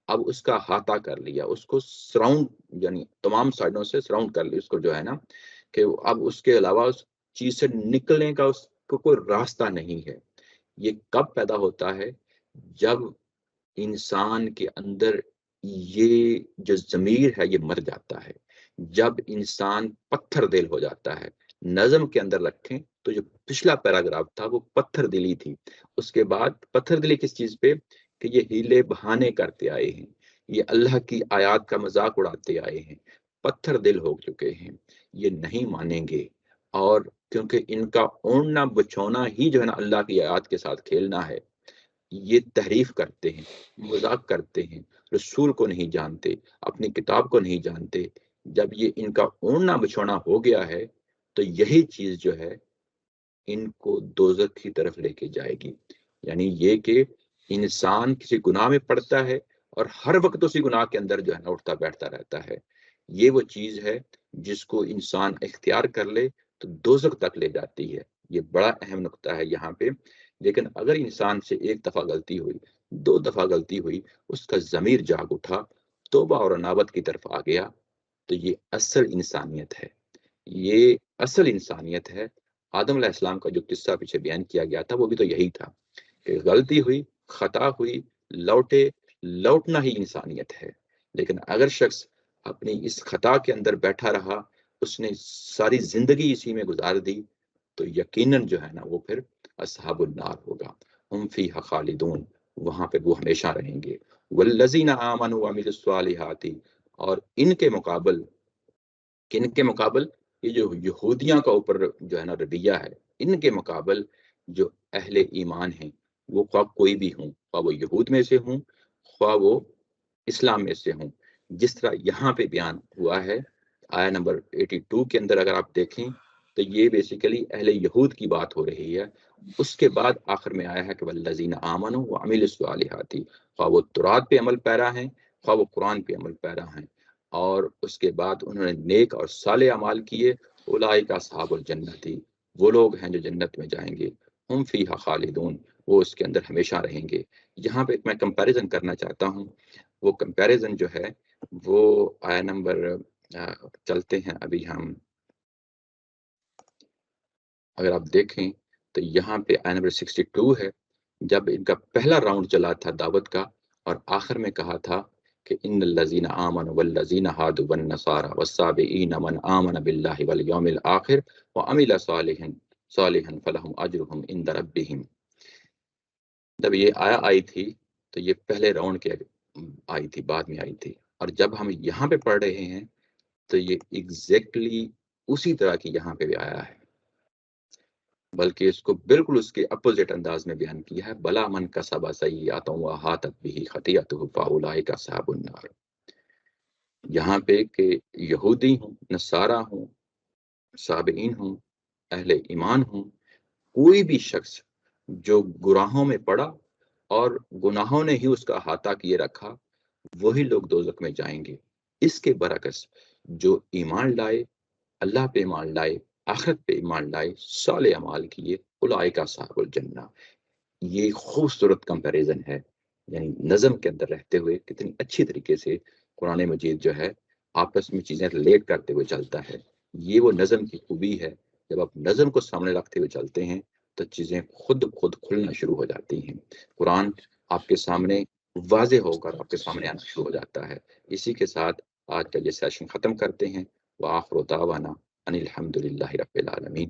اب اس کا احاطہ کر لیا، اس کو سراؤنڈ یعنی تمام سائڈوں سے سراؤنڈ کر لیا، اس کو جو ہے نا کہ اب اس کے علاوہ اس چیز سے نکلنے کا اس کو کوئی راستہ نہیں ہے۔ یہ کب پیدا ہوتا ہے؟ جب انسان کے اندر یہ جو ضمیر ہے یہ مر جاتا ہے، جب انسان پتھر دل ہو جاتا ہے۔ نظم کے اندر رکھیں تو جو پچھلا پیراگراف تھا وہ پتھر دلی تھی، اس کے بعد پتھر دلی کس چیز پہ؟ کہ یہ ہیلے بہانے کرتے آئے ہیں، یہ اللہ کی آیات کا مذاق اڑاتے آئے ہیں، پتھر دل ہو چکے ہیں، یہ نہیں مانیں گے۔ اور کیونکہ ان کا اوڑھنا بچھونا ہی جو ہے نا اللہ کی آیات کے ساتھ کھیلنا ہے، یہ تحریف کرتے ہیں، مذاق کرتے ہیں، رسول کو نہیں جانتے، اپنی کتاب کو نہیں جانتے۔ جب یہ ان کا اوڑھنا بچھونا ہو گیا ہے تو یہی چیز جو ہے ان کو دوزخ کی طرف لے کے جائے گی۔ یعنی یہ کہ انسان کسی گناہ میں پڑتا ہے اور ہر وقت اسی گناہ کے اندر جو ہے نا اٹھتا بیٹھتا رہتا ہے، یہ وہ چیز ہے جس کو انسان اختیار کر لے تو دوزخ تک لے جاتی ہے۔ یہ بڑا اہم نقطہ ہے یہاں پہ۔ لیکن اگر انسان سے ایک دفعہ غلطی ہوئی، دو دفعہ غلطی ہوئی، اس کا ضمیر جاگ اٹھا، توبہ اور انابت کی طرف آ گیا، تو یہ اصل انسانیت ہے، یہ اصل انسانیت ہے۔ آدم علیہ السلام کا جو قصہ پیچھے بیان کیا گیا تھا وہ بھی تو یہی تھا کہ غلطی ہوئی، خطا ہوئی، لوٹے، لوٹنا ہی انسانیت ہے۔ لیکن اگر شخص اپنی اس خطا کے اندر بیٹھا رہا، اس نے ساری زندگی اسی میں گزار دی، تو یقیناً جو ہے نا وہ پھر اصحاب النار ہوگا، ہم فیہا خالدون، وہاں پہ وہ ہمیشہ رہیں گے۔ والذین آمنوا وعملوا الصالحات، اور ان کے مقابل کن کے مقابل؟ یہ جو یہودیاں کا اوپر جو ہے نا رویہ ہے، ان کے مقابل جو اہل ایمان ہیں وہ خواہ کوئی بھی ہوں، خواہ وہ یہود میں سے ہوں، خواہ وہ اسلام میں سے ہوں، جس طرح یہاں پہ بیان ہوا ہے آیا نمبر 82 کے اندر اگر آپ دیکھیں تو یہ بیسیکلی اہل یہود کی بات ہو رہی ہے. اس کے بعد آخر میں آیا ہے کہ والذین آمنوا وعملوا الصالحات، خواہ وہ تورات پہ عمل پیرا ہیں، خواہ وہ قرآن پہ عمل پیرا ہیں، اور اس کے بعد انہوں نے نیک اور صالح اعمال کیے، اولئک اصحاب الجنت، وہ لوگ ہیں جو جنت میں جائیں گے، ہم فیہا خالدون، وہ اس کے اندر ہمیشہ رہیں گے. یہاں پہ میں کمپیریزن کرنا چاہتا ہوں. وہ کمپیریزن جو ہے وہ آیا نمبر چلتے ہیں ابھی ہم، اگر آپ دیکھیں تو یہاں پہ آیا نمبر 62 ہے، جب ان کا پہلا راؤنڈ چلا تھا دعوت کا، اور آخر میں کہا تھا کہ ان الذین آمنوا والذین ہادوا والنصارى والصابئین من آمن باللہ والیوم الآخر وعمل صالحا فلہم اجرہم عند ربہم. جب یہ آئی تھی تو یہ پہلے راؤنڈ کے آئی تھی، بعد میں آئی تھی، اور جب ہم یہاں پہ پڑھ رہے ہیں تو یہ ایگزیکٹلی اسی طرح کی یہاں پہ بھی آیا ہے، بلکہ اس کو بالکل اس کے اپوزٹ انداز میں بیان کیا ہے. بلا من کسب سیئات واحاطت به خطیئته فاولئک اصحاب النار. یہاں پہ کہ یہودی ہوں، نصارہ ہوں، صابئین ہوں، اہل ایمان ہوں، کوئی بھی شخص جو گناہوں میں پڑا اور گناہوں نے ہی اس کا احاطہ کیے رکھا، وہی لوگ دوزخ میں جائیں گے. اس کے برعکس جو ایمان لائے، اللہ پہ ایمان لائے، آخرت پہ ایمان لائے، صالح اعمال کیے، اولئک اصحاب الجنہ. یہ خوبصورت کمپیریزن ہے، یعنی نظم کے اندر رہتے ہوئے کتنی اچھی طریقے سے قرآن مجید جو ہے آپس میں چیزیں ریلیٹ کرتے ہوئے چلتا ہے. یہ وہ نظم کی خوبی ہے، جب آپ نظم کو سامنے رکھتے ہوئے چلتے ہیں تو چیزیں خود کھلنا شروع ہو جاتی ہیں. قرآن آپ کے سامنے واضح ہو کر آپ کے سامنے آنا شروع ہو جاتا ہے. اسی کے ساتھ آج کا یہ سیشن ختم کرتے ہیں. وآخر دعوانا ان الحمد للہ رب العالمین.